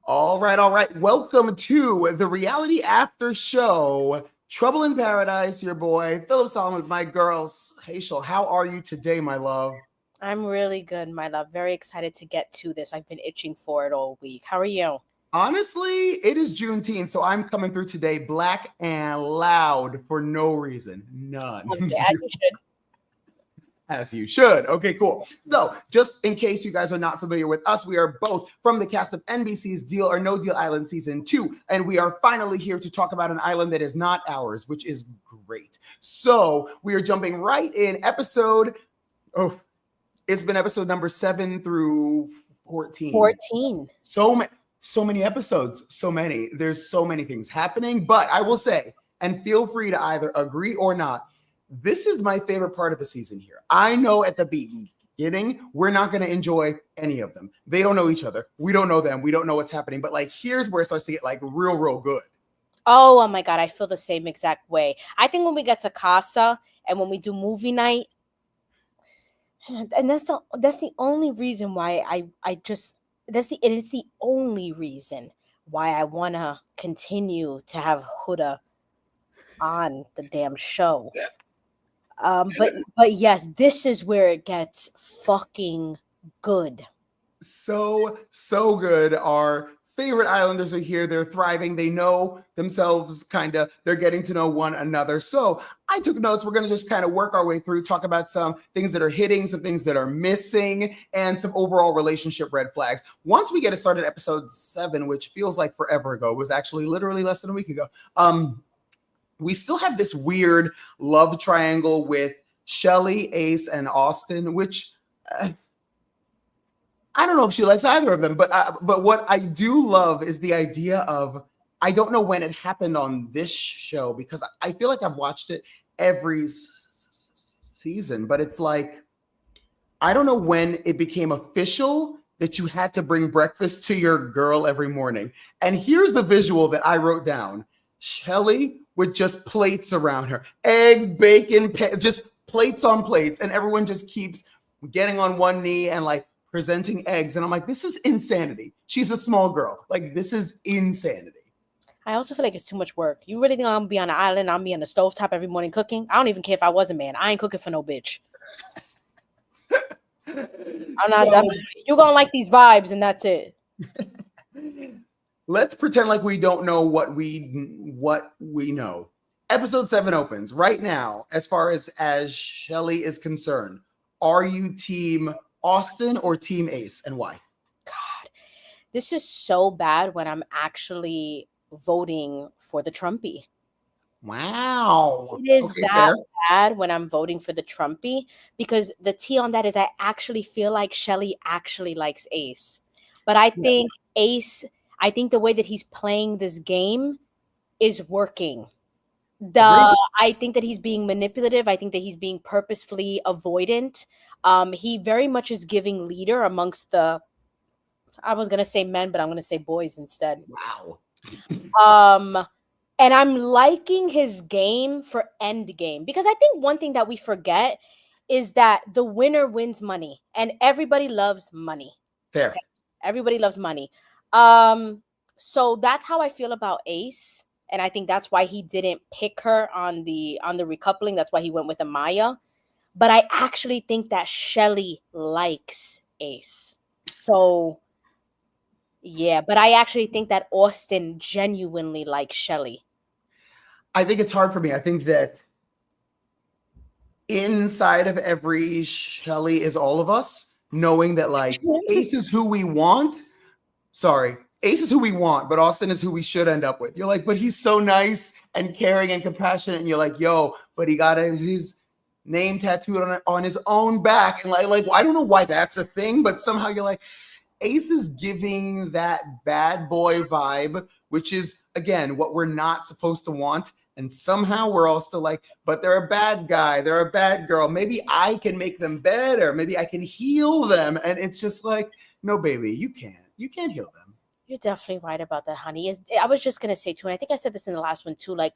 All right, all right. Welcome to the reality after show. Trouble in Paradise, your boy, Phillip Solomon with my girls. Seychelle, how are you today, my love? I'm really good, my love. Very excited to get to this. I've been itching for it all week. How are you? Honestly, it is Juneteenth, so I'm coming through today black and loud for no reason. None. Honestly, as you should. As you should. Okay, cool. So, just in case you guys are not familiar with us, we are both from the cast of NBC's Deal or No Deal Island Season 2, and we are finally here to talk about an island that is not ours, which is great. So, we are jumping right in it's been episode number 7 through 14. 14. So many episodes, so many. There's so many things happening, but I will say, and feel free to either agree or not, this is my favorite part of the season here. I know at the beginning, we're not going to enjoy any of them. They don't know each other. We don't know them. We don't know what's happening. But like, here's where it starts to get like real good. Oh my God. I feel the same exact way. I think when we get to Casa and when we do movie night, and that's the only reason why it's the only reason why I want to continue to have Huda on the damn show. But yes, this is where it gets fucking good. So good. Our favorite islanders are here. They're thriving. They know themselves, kind of. They're getting to know one another. So I took notes. We're going to just kind of work our way through, talk about some things that are hitting, some things that are missing, and some overall relationship red flags. Once we get it started, episode 7, which feels like forever ago, was actually literally less than a week ago. We still have this weird love triangle with Shelly, Ace, and Austin, which I don't know if she likes either of them. But what I do love is the idea of, I don't know when it happened on this show because I feel like I've watched it every season, but it's like, I don't know when it became official that you had to bring breakfast to your girl every morning. And here's the visual that I wrote down. Shelly with just plates around her, eggs, bacon, just plates on plates, and everyone just keeps getting on one knee and like presenting eggs. And I'm like, this is insanity. She's a small girl. Like, this is insanity. I also feel like it's too much work. You really think I'm gonna be on an island? I'm be on the stovetop every morning cooking? I don't even care if I was a man. I ain't cooking for no bitch. You're gonna like these vibes, and that's it. Let's pretend like we don't know what we know. Episode 7 opens right now. As far as Shelly is concerned, are you team Austin or team Ace, and why? God, this is so bad when I'm actually voting for the Trumpy. Wow. It is bad when I'm voting for the Trumpy, because the tea on that is I actually feel like Shelly actually likes Ace. But I think I think the way that he's playing this game is working. I think that he's being manipulative. I think that he's being purposefully avoidant. He very much is giving leader amongst I was going to say men, but I'm going to say boys instead. Wow. And I'm liking his game for end game, because I think one thing that we forget is that the winner wins money, and everybody loves money. Fair. Okay? Everybody loves money. So that's how I feel about Ace. And I think that's why he didn't pick her on the recoupling. That's why he went with Amaya. But I actually think that Shelly likes Ace. So, yeah. But I actually think that Austin genuinely likes Shelly. I think it's hard for me. I think that inside of every Shelly is all of us, knowing that like Ace is who we want. Sorry. Ace is who we want, but Austin is who we should end up with. You're like, but he's so nice and caring and compassionate. And you're like, yo, but he got his name tattooed on his own back. And like, I don't know why that's a thing, but somehow you're like, Ace is giving that bad boy vibe, which is, again, what we're not supposed to want. And somehow we're all still like, but they're a bad guy. They're a bad girl. Maybe I can make them better. Maybe I can heal them. And it's just like, no, baby, you can't. You can't heal them. You're definitely right about that, honey. I was just going to say, too, and I think I said this in the last one, too, like,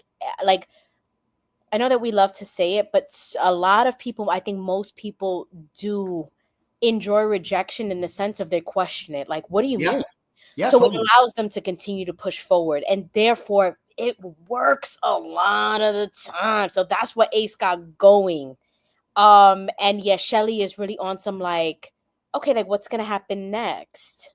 I know that we love to say it, but a lot of people, I think most people do enjoy rejection in the sense of they question it. Like, what do you mean? Yeah, So totally. it allows them to continue to push forward. And therefore, it works a lot of the time. So that's what Ace got going. And yeah, Shelly is really on some like, okay, like what's gonna happen next?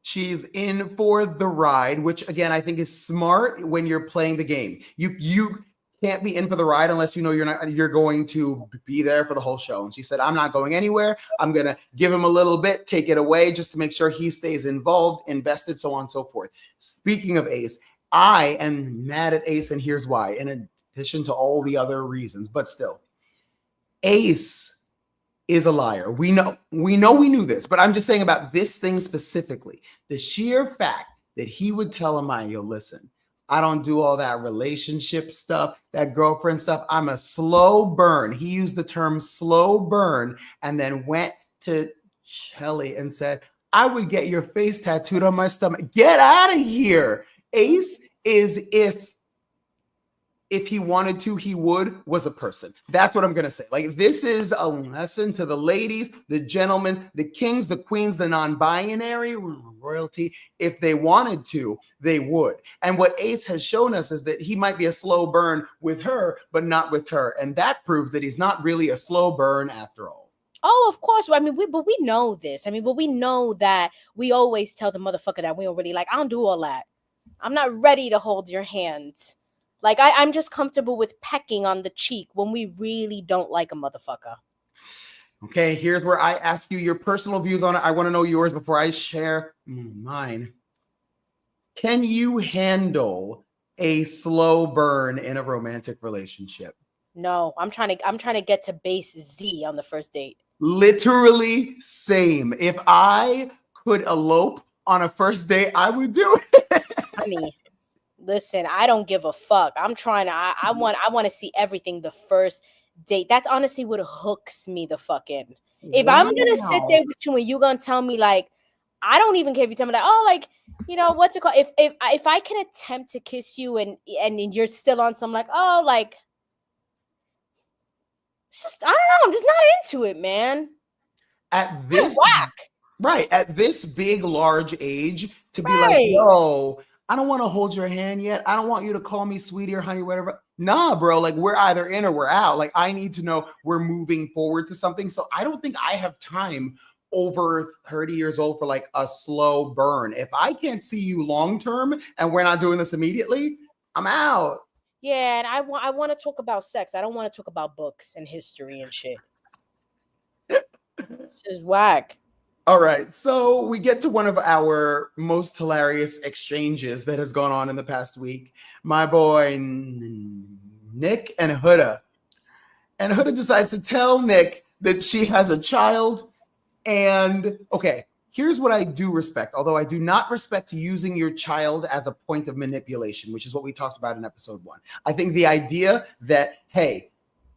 She's in for the ride, which again I think is smart when you're playing the game. You can't be in for the ride unless you know you're going to be there for the whole show. And she said, I'm not going anywhere. I'm gonna give him a little bit, take it away just to make sure he stays involved, invested, so on and so forth. Speaking of Ace, I am mad at Ace, and here's why, in addition to all the other reasons, but still. Ace is a liar. We knew this, but I'm just saying about this thing specifically. The sheer fact that he would tell Amaya, yo, listen, I don't do all that relationship stuff, that girlfriend stuff. I'm a slow burn. He used the term slow burn and then went to Shelly and said, I would get your face tattooed on my stomach. Get out of here. Ace is if he wanted to, he was a person. That's what I'm going to say. Like, this is a lesson to the ladies, the gentlemen, the kings, the queens, the non-binary royalty. If they wanted to, they would. And what Ace has shown us is that he might be a slow burn with her, but not with her. And that proves that he's not really a slow burn after all. Oh, of course. I mean, but we know this. I mean, but we know that we always tell the motherfucker that we already like, I don't do all that. I'm not ready to hold your hands. Like, I'm just comfortable with pecking on the cheek when we really don't like a motherfucker. Okay, here's where I ask you your personal views on it. I want to know yours before I share mine. Can you handle a slow burn in a romantic relationship? No, I'm trying to get to base Z on the first date. Literally same. If I could elope on a first date, I would do it. Honey, listen, I don't give a fuck. I'm trying to. I want to see everything the first date. That's honestly what hooks me the fuck in. If I'm gonna sit there with you and you gonna tell me like, I don't even care if you tell me like, oh, like, you know what's it called? If I can attempt to kiss you and you're still on some like, oh, like, it's just I don't know. I'm just not into it, man. At this right at this big large age to be like, yo, I don't want to hold your hand yet. I don't want you to call me sweetie or honey, whatever. Nah, bro. Like, we're either in or we're out. Like, I need to know we're moving forward to something. So I don't think I have time over 30 years old for like a slow burn. If I can't see you long term and we're not doing this immediately, I'm out. Yeah, and I want to talk about sex. I don't want to talk about books and history and shit. It's just whack. All right, so we get to one of our most hilarious exchanges that has gone on in the past week. My boy Nick and Huda. And Huda decides to tell Nick that she has a child. And okay, here's what I do respect, although I do not respect using your child as a point of manipulation, which is what we talked about in episode 1. I think the idea that, hey,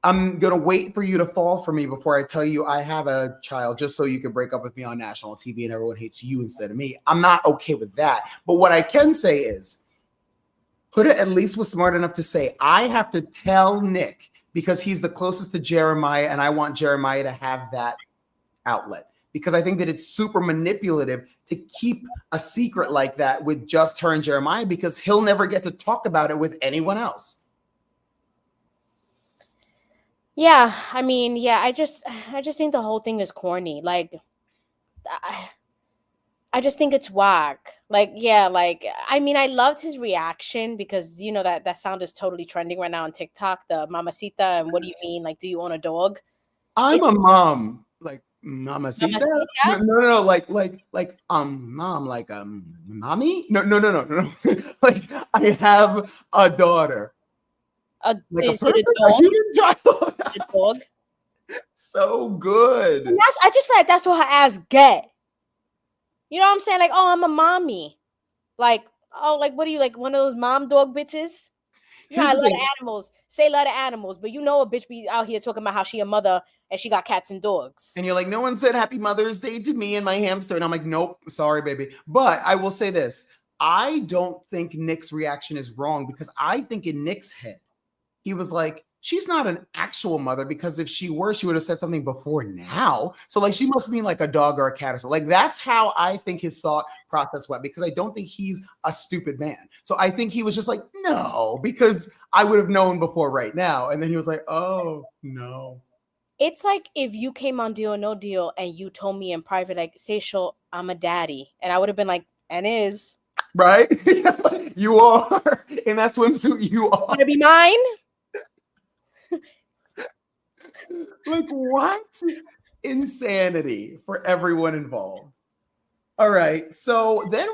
I'm going to wait for you to fall for me before I tell you I have a child just so you can break up with me on national TV and everyone hates you instead of me. I'm not okay with that. But what I can say is, Huda at least was smart enough to say, I have to tell Nick because he's the closest to Jeremiah and I want Jeremiah to have that outlet. Because I think that it's super manipulative to keep a secret like that with just her and Jeremiah because he'll never get to talk about it with anyone else. Yeah, I mean, yeah, I just think the whole thing is corny. Like, I just think it's whack. Like, yeah, like, I mean, I loved his reaction because, you know, that sound is totally trending right now on TikTok, the mamacita, and what do you mean? Like, do you own a dog? I'm a mom. Like, mamacita? No, like, mom, like, mommy? No. Like, I have a daughter. Like is it a dog? A dog? So good. And I just feel like that's what her ass get. You know what I'm saying? Like, oh, I'm a mommy. Like, oh, like, what are you, like, one of those mom dog bitches? Yeah, I love the animals. Say love the animals, but you know a bitch be out here talking about how she a mother and she got cats and dogs. And you're like, no one said Happy Mother's Day to me and my hamster. And I'm like, nope, sorry, baby. But I will say this. I don't think Nick's reaction is wrong because I think in Nick's head, he was like, she's not an actual mother, because if she were, she would have said something before now. So like she must mean like a dog or a cat or something. Like that's how I think his thought process went, because I don't think he's a stupid man. So I think he was just like, no, because I would have known before right now. And then he was like, oh no. It's like if you came on Deal or No Deal and you told me in private, like, Seychelle, I'm a daddy. And I would have been like, and is. Right? You are. In that swimsuit, you are. Want to be mine? Like, what? Insanity for everyone involved. All right. So then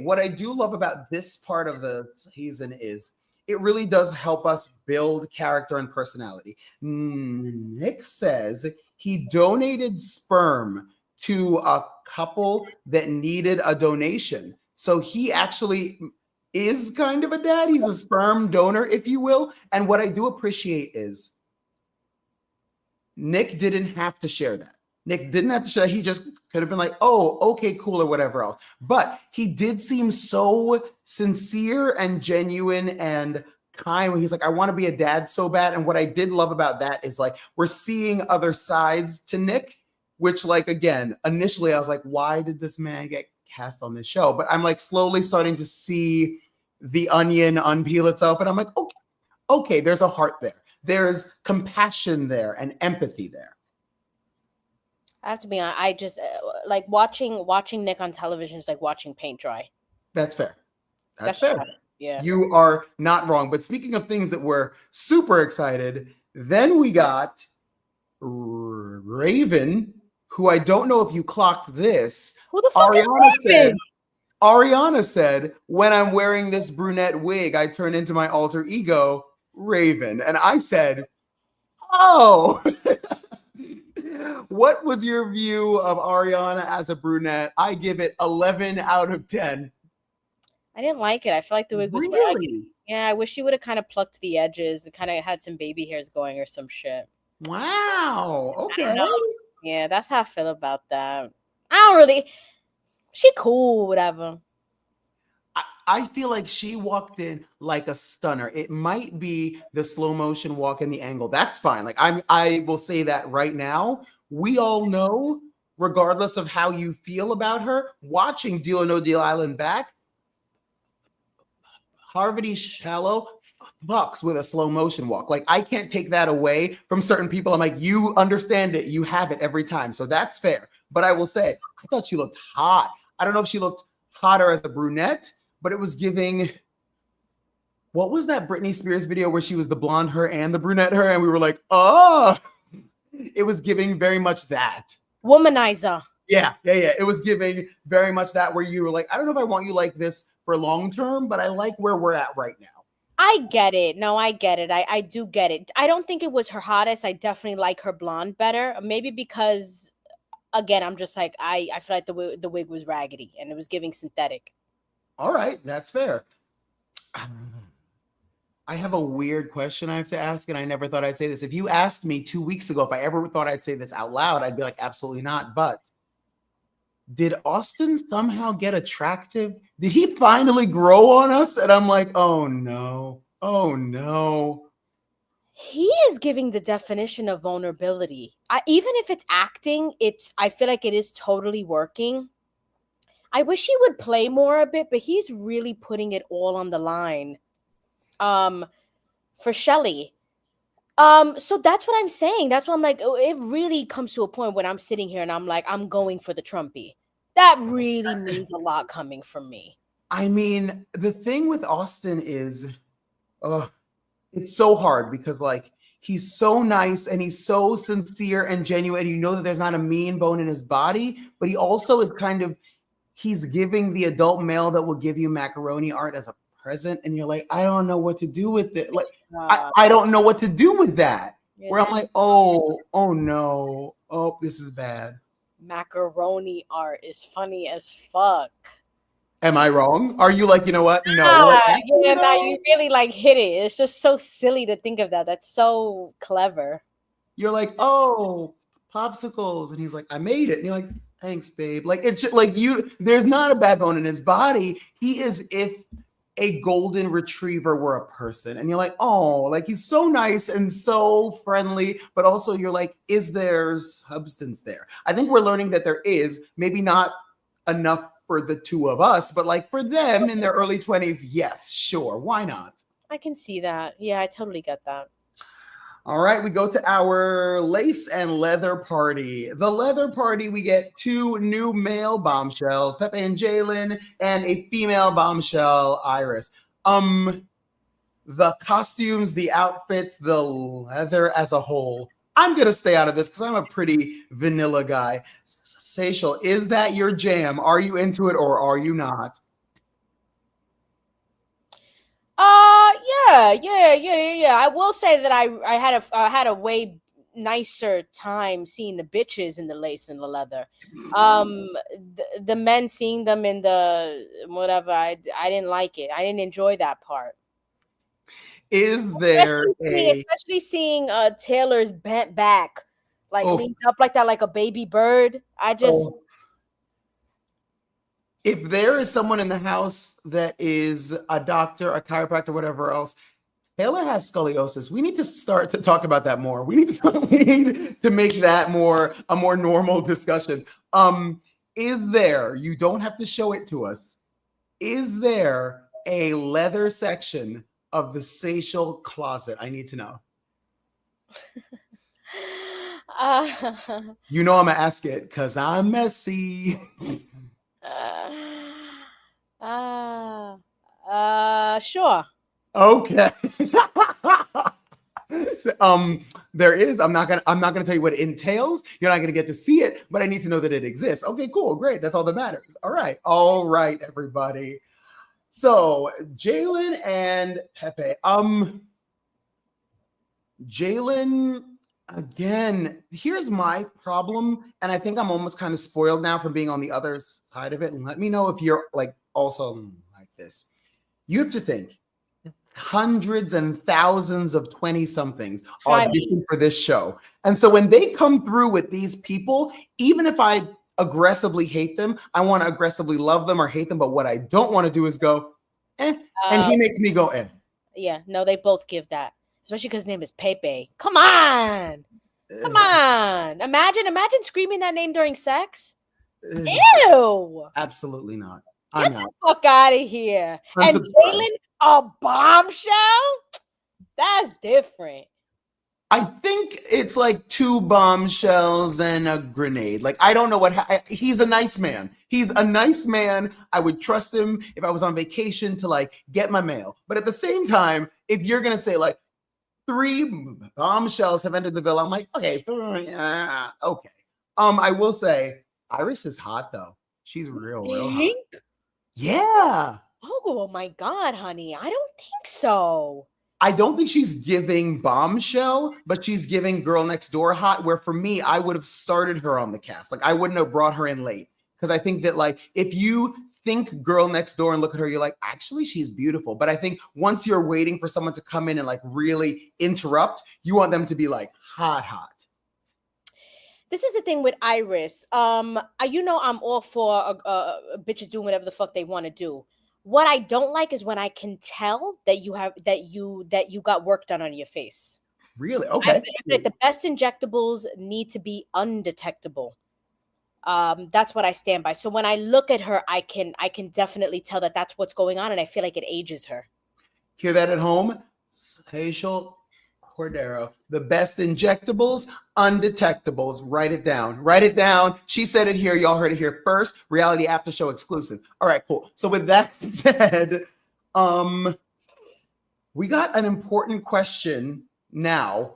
what I do love about this part of the season is it really does help us build character and personality. Nick says he donated sperm to a couple that needed a donation. So he actually is kind of a dad. He's a sperm donor, if you will. And what I do appreciate is Nick didn't have to share that. Nick didn't have to share. He just could have been like, oh, okay, cool, or whatever else. But he did seem so sincere and genuine and kind when he's like, I want to be a dad so bad. And what I did love about that is like, we're seeing other sides to Nick, which like, again, initially I was like, why did this man get cast on this show? But I'm like slowly starting to see the onion unpeel itself. And I'm like, okay, there's a heart there. There's compassion there and empathy there. I have to be honest. I just like watching Nick on television is like watching paint dry. That's fair. That's fair. True. Yeah. You are not wrong. But speaking of things that we're super excited, then we got Raven, who I don't know if you clocked this. Who the fuck is Raven? Ariana said, when I'm wearing this brunette wig, I turn into my alter ego, Raven. And I said, oh. What was your view of Ariana as a brunette? I give it 11 out of 10. I didn't like it. I feel like the wig was really? Yeah, I wish she would have kind of plucked the edges and kind of had some baby hairs going or some shit. Wow. Okay. Yeah, that's how I feel about that. I don't really. She cool, whatever. I feel like she walked in like a stunner. It might be the slow motion walk and the angle. That's fine. Like I will say that right now. We all know, regardless of how you feel about her, watching Deal or No Deal Island back, Harvey Shallow fucks with a slow motion walk. Like I can't take that away from certain people. I'm like, you understand it. You have it every time. So that's fair. But I will say, I thought she looked hot. I don't know if she looked hotter as a brunette, but it was giving, what was that Britney Spears video where she was the blonde her and the brunette her? And we were like, oh, it was giving very much that. Womanizer. Yeah. It was giving very much that, where you were like, I don't know if I want you like this for long term, but I like where we're at right now. I get it. No, I get it. I do get it. I don't think it was her hottest. I definitely like her blonde better. Maybe because, again, I'm just like, I feel like the wig was raggedy and it was giving synthetic. All right, that's fair. I have a weird question I have to ask, and I never thought I'd say this. If you asked me 2 weeks ago if I ever thought I'd say this out loud, I'd be like, absolutely not. But did Austin somehow get attractive? Did he finally grow on us? And I'm like, oh no. He is giving the definition of vulnerability. Even if it's acting, I feel like it is totally working. I wish he would play more a bit, but he's really putting it all on the line for Shelly. So that's what I'm saying. That's why I'm like, it really comes to a point when I'm sitting here and I'm like, I'm going for the Trumpy. That really means a lot coming from me. I mean, the thing with Austin is, it's so hard because like he's so nice and he's so sincere and genuine. And you know that there's not a mean bone in his body, but he also is kind of, he's giving the adult male that will give you macaroni art as a present. And you're like, I don't know what to do with it. Like, I don't know what to do with that. Yes. Where I'm like, oh no. Oh, this is bad. Macaroni art is funny as fuck. Am I wrong? Are you like, you know what? No. You really like hit it. It's just so silly to think of that. That's so clever. You're like, oh, popsicles. And he's like, I made it. And you're like, thanks, babe. Like, it's just, like there's not a bad bone in his body. He is, if a golden retriever were a person and you're like, oh, like he's so nice and so friendly, but also you're like, is there substance there? I think we're learning that there is, maybe not enough for the two of us, but like for them in their early 20s, yes, sure, why not? I can see that. Yeah, I totally get that. All right, we go to our lace and leather party. The leather party, we get two new male bombshells, Pepe and Jalen, and a female bombshell, Iris. The costumes, the outfits, the leather as a whole. I'm gonna stay out of this because I'm a pretty vanilla guy. Seychelle, is that your jam? Are you into it or are you not? Yeah. I will say that I had a way nicer time seeing the bitches in the lace and the leather. The men seeing them in the whatever, I didn't like it. I didn't enjoy that part. Is there Especially seeing Taylor's bent back, like oh, leaned up like that, like a baby bird. I just oh, if there is someone in the house that is a doctor, a chiropractor, whatever else, Taylor has scoliosis. We need to start to talk about that more. We need to make that a more normal discussion. Is there, you don't have to show it to us, is there a leather section of the Seychelle closet? I need to know. You know I'm gonna ask it because I'm messy. Sure. Okay. So, there is. I'm not gonna tell you what it entails. You're not gonna get to see it, but I need to know that it exists. Okay, cool, great. That's all that matters. All right, everybody. So Jalen and Pepe. Jalen, again, here's my problem, and I think I'm almost kind of spoiled now from being on the other side of it. And let me know if you're like also like this. You have to think hundreds and thousands of 20 somethings audition for this show. And so when they come through with these people, even if I aggressively hate them, I want to aggressively love them or hate them. But what I don't want to do is go, eh. And he makes me go, eh. Yeah, no, they both give that. Especially because his name is Pepe. Come on. Come on. Imagine screaming that name during sex. Ew. Absolutely not. Get the fuck out of here. And Jalen, a bombshell? That's different. I think it's like two bombshells and a grenade. Like, I don't know he's a nice man. He's a nice man. I would trust him if I was on vacation to like get my mail. But at the same time, if you're going to say like 3 bombshells have entered the villa, I'm like, okay. Okay. I will say Iris is hot though. She's real hot. Yeah. Oh my God, honey. I don't think so. I don't think she's giving bombshell, but she's giving girl next door hot, where for me, I would have started her on the cast. Like I wouldn't have brought her in late. Because I think that like if you think girl next door and look at her, you're like, actually, she's beautiful. But I think once you're waiting for someone to come in and like really interrupt, you want them to be like hot. This is the thing with Iris. I'm all for bitches doing whatever the fuck they want to do. What I don't like is when I can tell that you got work done on your face. Really? Okay. The best injectables need to be undetectable. That's what I stand by. So when I look at her, I can definitely tell that that's what's going on, and I feel like it ages her. Hear that at home? Seychelle Cordero. The best injectables, undetectables. Write it down. Write it down. She said it here. Y'all heard it here first. Reality Aftershow exclusive. All right, cool. So with that said, we got an important question now.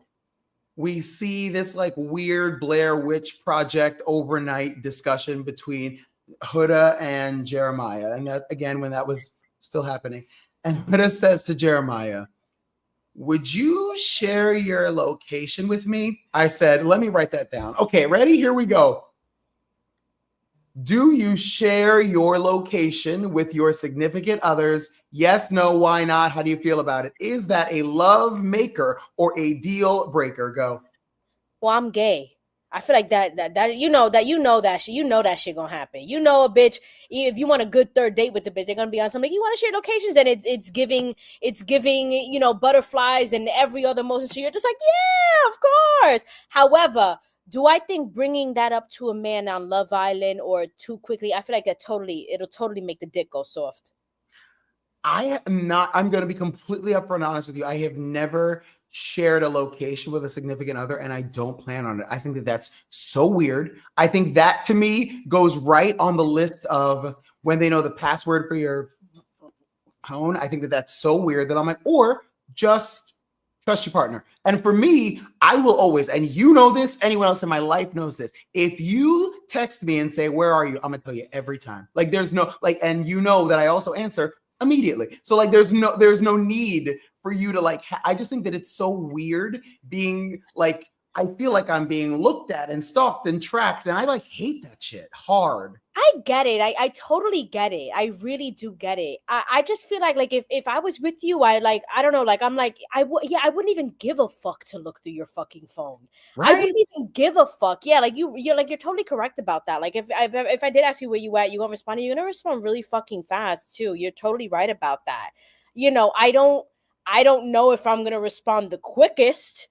We see this like weird Blair Witch Project overnight discussion between Huda and Jeremiah. And that, again, when that was still happening. And Huda says to Jeremiah, would you share your location with me? I said, let me write that down. Okay, ready? Here we go. Do you share your location with your significant others? Yes, no, why not? How do you feel about it? Is that a love maker or a deal breaker? Go. Well, I'm gay. I feel like that you know that shit gonna happen. You know a bitch, if you want a good third date with the bitch, they're gonna be on something. You want to share locations, and it's giving butterflies and every other emotion. So you're just like, yeah, of course. However, do I think bringing that up to a man on Love Island or too quickly? I feel like it'll totally make the dick go soft. I am not, I'm going to be completely upfront and honest with you. I have never shared a location with a significant other, and I don't plan on it. I think that that's so weird. I think that to me goes right on the list of when they know the password for your phone. I think that that's so weird that I'm like, or just trust your partner. And for me, I will always, and you know this, anyone else in my life knows this. If you text me and say, where are you? I'm gonna tell you every time. Like there's no, like, and you know that I also answer immediately. So like there's no need for you to like, I just think that it's so weird being like, I feel like I'm being looked at and stalked and tracked. And I like hate that shit hard. I get it. I totally get it. I really do get it. I just feel like if I was with you, I don't know, like I'm like I wouldn't even give a fuck to look through your fucking phone. I Right? wouldn't even give a fuck. Yeah, like you're totally correct about that. Like if I did ask you where you at, you gonna respond. You're gonna respond really fucking fast too. You're totally right about that. I don't know if I'm gonna respond the quickest.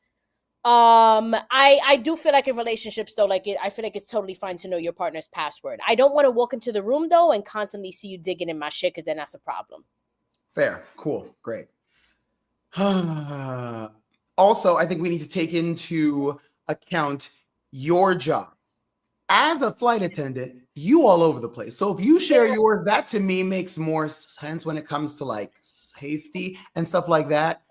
I do feel like in relationships though, I feel like it's totally fine to know your partner's password. I don't want to walk into the room though and constantly see you digging in my shit, because then that's a problem. Fair. Cool. Great. Also, I think we need to take into account your job. As a flight attendant, you all over the place. So if you share yours, that to me makes more sense when it comes to like safety and stuff like that.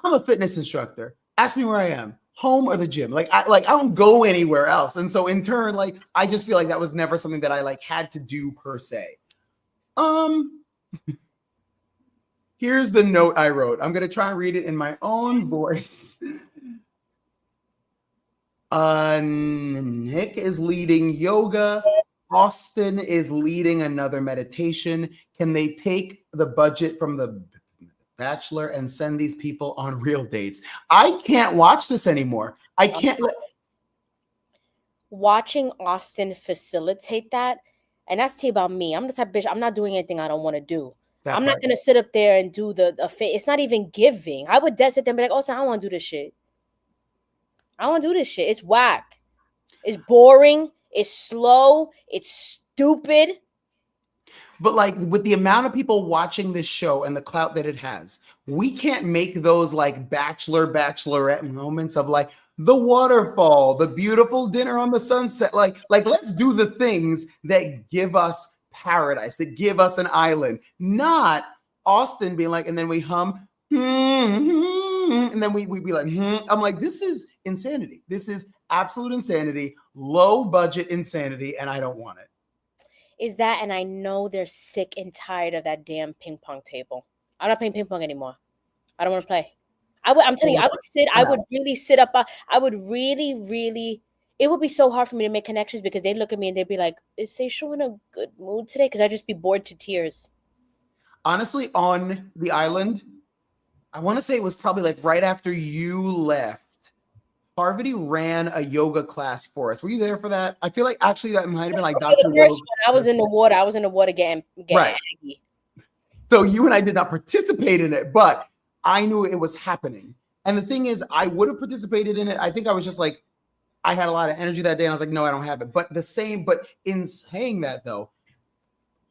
I'm a fitness instructor. Ask me where I am, home or the gym. I don't go anywhere else. And so in turn, like I just feel like that was never something that I like had to do per se. Here's the note I wrote. I'm gonna try and read it in my own voice. Nick is leading yoga. Austin is leading another meditation. Can they take the budget from the Bachelor and send these people on real dates? I can't watch this anymore. I can't. Watching Austin facilitate that, and that's tea about me. I'm the type of bitch. I'm not doing anything I don't want to do. I'm not gonna sit up there and do the it's not even giving. I would sit there and be like, Austin, I don't want to do this shit. I don't want to do this shit. It's whack. It's boring. It's slow. It's stupid. But like with the amount of people watching this show and the clout that it has, we can't make those like bachelorette moments of like the waterfall, the beautiful dinner on the sunset. Like let's do the things that give us paradise, that give us an island, not Austin being like, and then we hum, and then we be like, I'm like, this is insanity. This is absolute insanity, low budget insanity, and I don't want it. Is that, and I know they're sick and tired of that damn ping pong table. I'm not playing ping pong anymore. I don't want to play. I'm telling you, I would really sit up. I would really, it would be so hard for me to make connections, because they'd look at me and they'd be like, is Seychelle in a good mood today? Because I'd just be bored to tears. Honestly, on the island, I want to say it was probably like right after you left, Parvati ran a yoga class for us. Were you there for that? I feel like actually that might have been like Dr. The first one, I was in the water. I was in the water getting right. Aggy. So you and I did not participate in it, but I knew it was happening. And the thing is, I would have participated in it. I think I was just like, I had a lot of energy that day, and I was like, no, I don't have it. But in saying that though,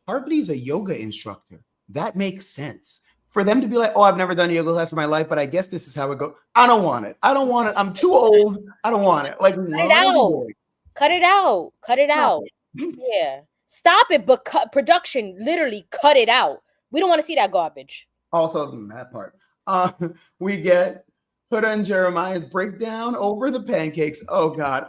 Parvati's a yoga instructor. That makes sense. For them to be like, oh, I've never done a yoga class in my life, but I guess this is how it goes. I don't want it. I'm too old. I don't want it. Like, cut it out. Yeah. Stop it, but production, literally cut it out. We don't want to see that garbage. Also, that part. We get Huda and Jeremiah's breakdown over the pancakes. Oh God.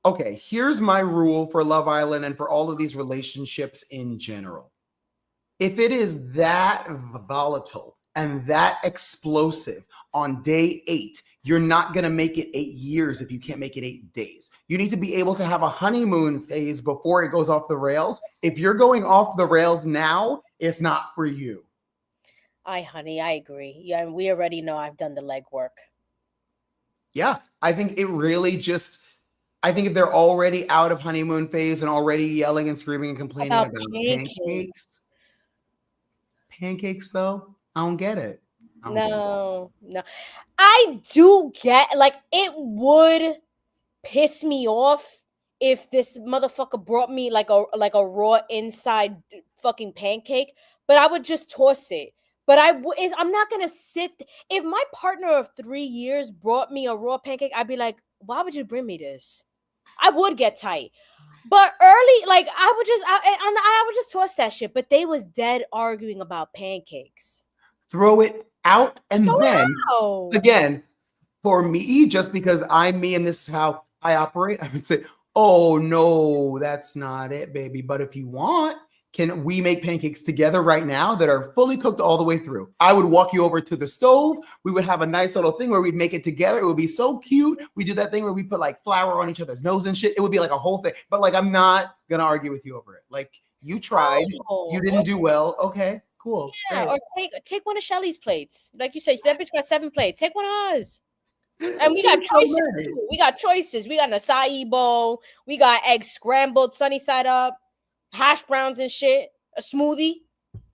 Okay, here's my rule for Love Island and for all of these relationships in general. If it is that volatile and that explosive on day 8, you're not going to make it 8 years if you can't make it 8 days. You need to be able to have a honeymoon phase before it goes off the rails. If you're going off the rails now, it's not for you. Honey, I agree. Yeah, we already know I've done the legwork. Yeah, I think it really just, I think if they're already out of honeymoon phase and already yelling and screaming and complaining About about pancakes. pancakes though, I don't get it. I don't get it. No, no. I do get, like, it would piss me off if this motherfucker brought me like a raw inside fucking pancake, but I would just toss it. But I'm not gonna sit. If my partner of 3 years brought me a raw pancake, I'd be like, why would you bring me this? I would get tight. But early, like, I would just toss that shit. But they was dead arguing about pancakes. Throw it out, So and then how? again, for me, just because I'm me and this is how I operate, I would say, oh no, that's not it, baby. But if you want, can we make pancakes together right now that are fully cooked all the way through? I would walk you over to the stove. We would have a nice little thing where we'd make it together. It would be so cute. We do that thing where we put like flour on each other's nose and shit. It would be like a whole thing. But like, I'm not gonna argue with you over it. Like, you tried, you didn't do well. Okay, cool. Yeah, Great. or take one of Shelly's plates. Like you said, that bitch got 7 plates. Take one of hers. And we got She's so choices. mad. Too. We got choices. We got an acai bowl. We got eggs scrambled, sunny side up, hash browns and shit. A smoothie.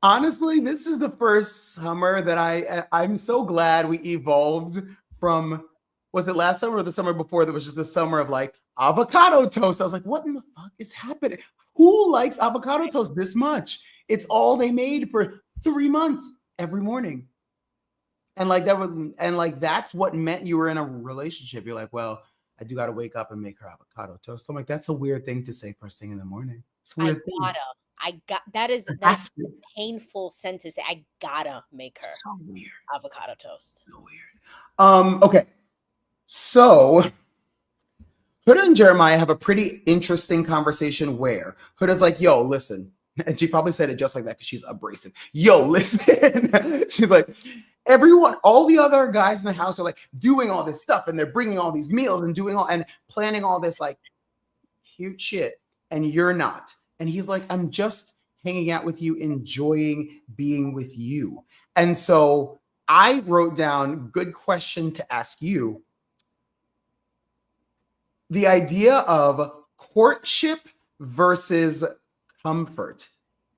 Honestly, this is the first summer that I'm so glad we evolved from, was it last summer or the summer before, that was just the summer of like avocado toast. I was like, what in the fuck is happening? Who likes avocado toast this much? It's all they made for 3 months every morning. And like that would, and like that's what meant you were in a relationship. You're like, well, I do gotta wake up and make her avocado toast. I'm like, that's a weird thing to say first thing in the morning. It's a I weird thing. gotta. That is a painful sentence. I gotta make her So weird. avocado toast. So weird. Okay. So Huda and Jeremiah have a pretty interesting conversation where Huda's like, yo, listen. And she probably said it just like that because she's abrasive. Yo, listen. She's like, everyone, all the other guys in the house are like doing all this stuff and they're bringing all these meals and doing all and planning all this like cute shit. And you're not. And he's like, I'm just hanging out with you, enjoying being with you. And so I wrote down, good question to ask you. The idea of courtship versus comfort.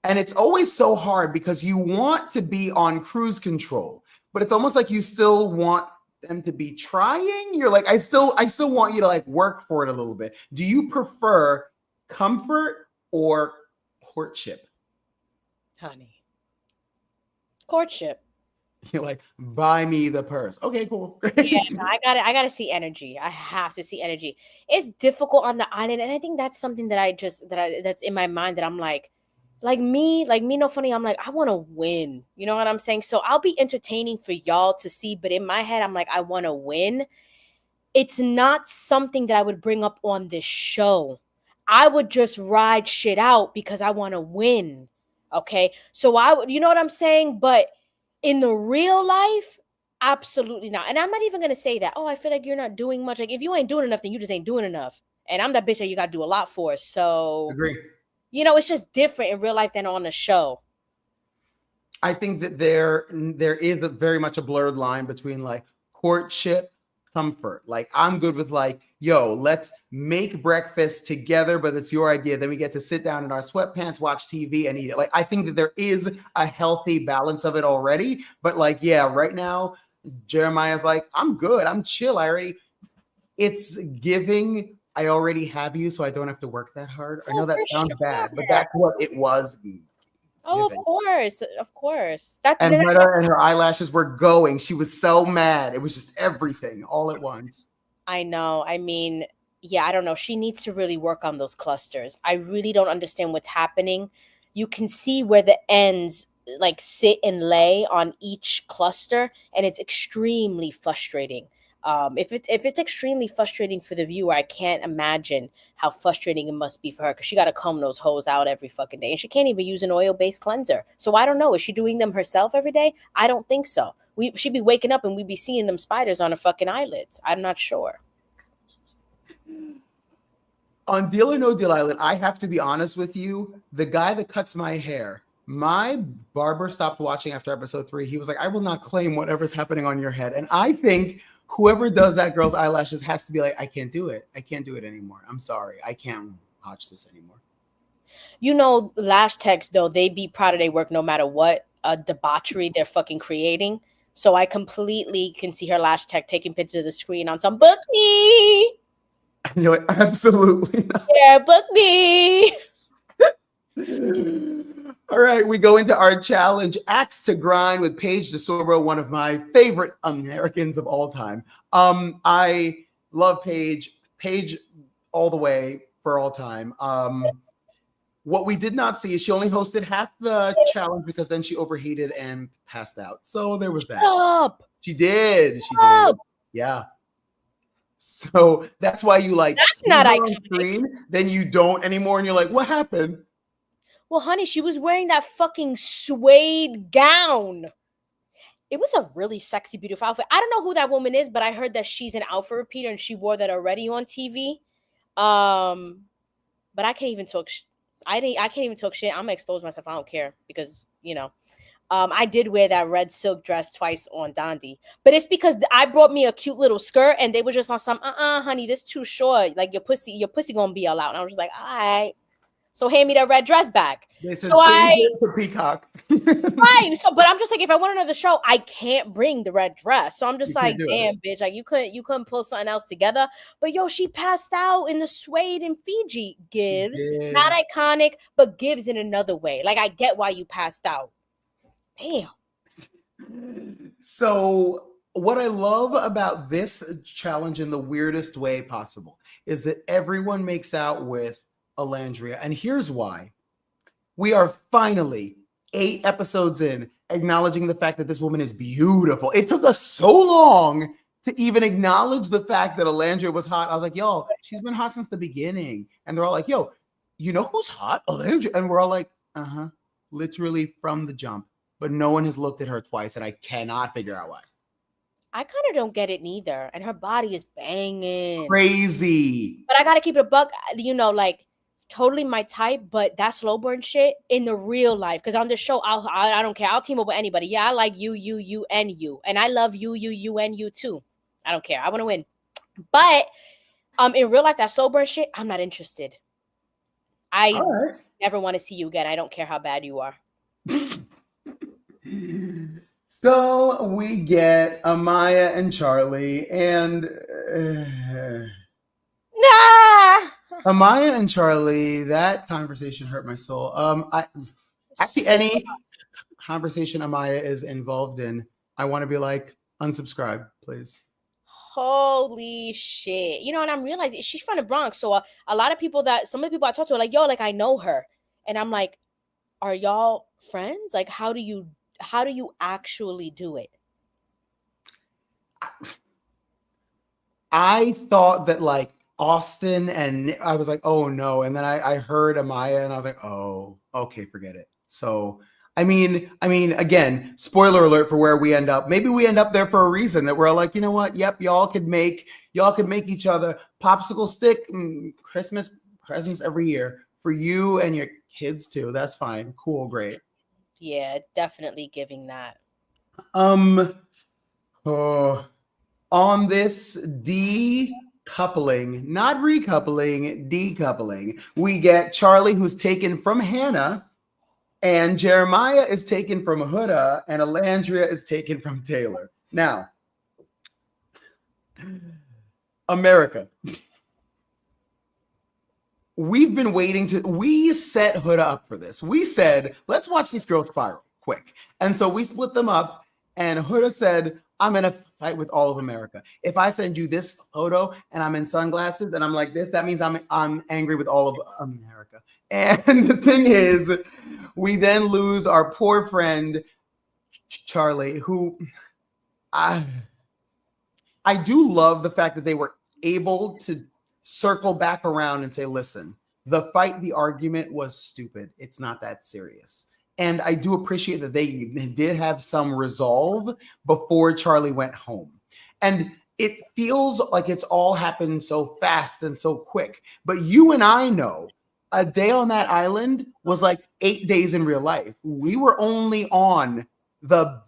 And it's always so hard because you want to be on cruise control, but it's almost like you still want them to be trying. You're like, I still want you to like work for it a little bit. Do you prefer comfort or courtship? Honey. Courtship. You're like, buy me the purse. Okay, cool. Yeah, no, I gotta see energy. I have to see energy. It's difficult on the island, and I think that's something that's in my mind that I'm like me, no funny. I'm like, I want to win. You know what I'm saying? So I'll be entertaining for y'all to see, but in my head, I'm like, I want to win. It's not something that I would bring up on this show. I would just ride shit out because I want to win. Okay. So I would, you know what I'm saying? But in the real life, absolutely not. And I'm not even going to say that, oh, I feel like you're not doing much. Like, if you ain't doing enough, then you just ain't doing enough. And I'm that bitch that you got to do a lot for. So, Agree. you know, it's just different in real life than on the show. I think that there is very much a blurred line between like courtship, comfort. Like, I'm good with like, yo, let's make breakfast together, but it's your idea. Then we get to sit down in our sweatpants, watch TV, and eat it. Like, I think that there is a healthy balance of it already. But like, yeah, right now, Jeremiah's like, I'm good. I'm chill. It's giving. I already have you, so I don't have to work that hard. I know that sounds bad, but that's what it was. Oh, Giving. of course. And her eyelashes were going. She was so mad. It was just everything all at once. I know. I mean, yeah, I don't know. She needs to really work on those clusters. I really don't understand what's happening. You can see where the ends like sit and lay on each cluster, and it's extremely frustrating. If it's extremely frustrating for the viewer, I can't imagine how frustrating it must be for her, because she got to comb those hoes out every fucking day, and she can't even use an oil-based cleanser. So I don't know. Is she doing them herself every day? I don't think so. She'd be waking up and we'd be seeing them spiders on her fucking eyelids. I'm not sure. On Deal or No Deal Island, I have to be honest with you. The guy that cuts my hair, my barber stopped watching after episode 3. He was like, I will not claim whatever's happening on your head. And I think whoever does that girl's eyelashes has to be like, I can't do it. I can't do it anymore. I'm sorry. I can't watch this anymore. You know, Lash Techs, though, they be proud of their work no matter what debauchery they're fucking creating. So I completely can see her Lash Tech taking pictures of the screen on some book me. And you're like, absolutely not. Yeah, book me. All right, we go into our challenge, Axe to Grind with Paige DeSorbo, one of my favorite Americans of all time. I love Paige all the way for all time. What we did not see is she only hosted half the challenge because then she overheated and passed out. So there was that. Stop. She did. Stop. Yeah. So that's why you like That's not on iconic. screen, then you don't anymore, and you're like, what happened? Well, honey, she was wearing that fucking suede gown. It was a really sexy, beautiful outfit. I don't know who that woman is, but I heard that she's an outfit repeater and she wore that already on TV. But I can't even talk. I can't even talk shit. I'm gonna expose myself. I don't care because I did wear that red silk dress twice on Dondi, but it's because I brought me a cute little skirt and they were just on some, honey, this too short. Like your pussy gonna be all out. And I was just like, all right. So hand me that red dress back. They said, so for Peacock. Right. So, but I'm just like, if I want another show, I can't bring the red dress. So I'm just like, damn, bitch, like you couldn't pull something else together. But yo, she passed out in the suede in Fiji. Gives, not iconic, but gives in another way. Like I get why you passed out. Damn. So what I love about this challenge in the weirdest way possible is that everyone makes out with Alandria. And here's why. We are finally 8 episodes in, acknowledging the fact that this woman is beautiful. It took us so long to even acknowledge the fact that Alandria was hot. I was like, yo, she's been hot since the beginning. And they're all like, yo, you know who's hot? Alandria. And we're all like, literally from the jump. But no one has looked at her twice, and I cannot figure out why. I kind of don't get it neither. And her body is banging. Crazy. But I got to keep it a buck, like, totally my type, but that slow burn shit in the real life. Because on the show, I don't care. I'll team up with anybody. Yeah, I like you, and you. And I love you, and you too. I don't care. I want to win. But in real life, that slow burn shit, I'm not interested. I never want to see you again. I don't care how bad you are. So we get Amaya and Charlie, and Amaya and Charlie, that conversation hurt my soul. Any conversation Amaya is involved in, I want to be like, unsubscribe, please. Holy shit. And I'm realizing she's from the Bronx. So a lot of people some of the people I talk to are like, yo, like I know her. And I'm like, are y'all friends? Like, how do you actually do it? I thought that like Austin, and I was like, oh no. And then I heard Amaya and I was like, oh, okay, forget it. So I mean, again, spoiler alert for where we end up. Maybe we end up there for a reason, that we're all like, you know what? Yep, y'all could make each other popsicle stick Christmas presents every year for you and your kids too. That's fine. Cool, great. Yeah, it's definitely giving that. On this decoupling, not recoupling, decoupling, we get Charlie, who's taken from Hannah, and Jeremiah is taken from Huda, and Alandria is taken from Taylor. Now, America. We've been waiting we set Huda up for this. We said, let's watch this girl spiral quick. And so we split them up, and Huda said, I'm in a fight with all of America. If I send you this photo and I'm in sunglasses and I'm like this, that means I'm angry with all of America. And the thing is, we then lose our poor friend, Charlie, who I do love the fact that they were able to circle back around and say, listen, the argument was stupid. It's not that serious. And I do appreciate that they did have some resolve before Charlie went home. And it feels like it's all happened so fast and so quick. But you and I know a day on that island was like 8 days in real life. We were only on the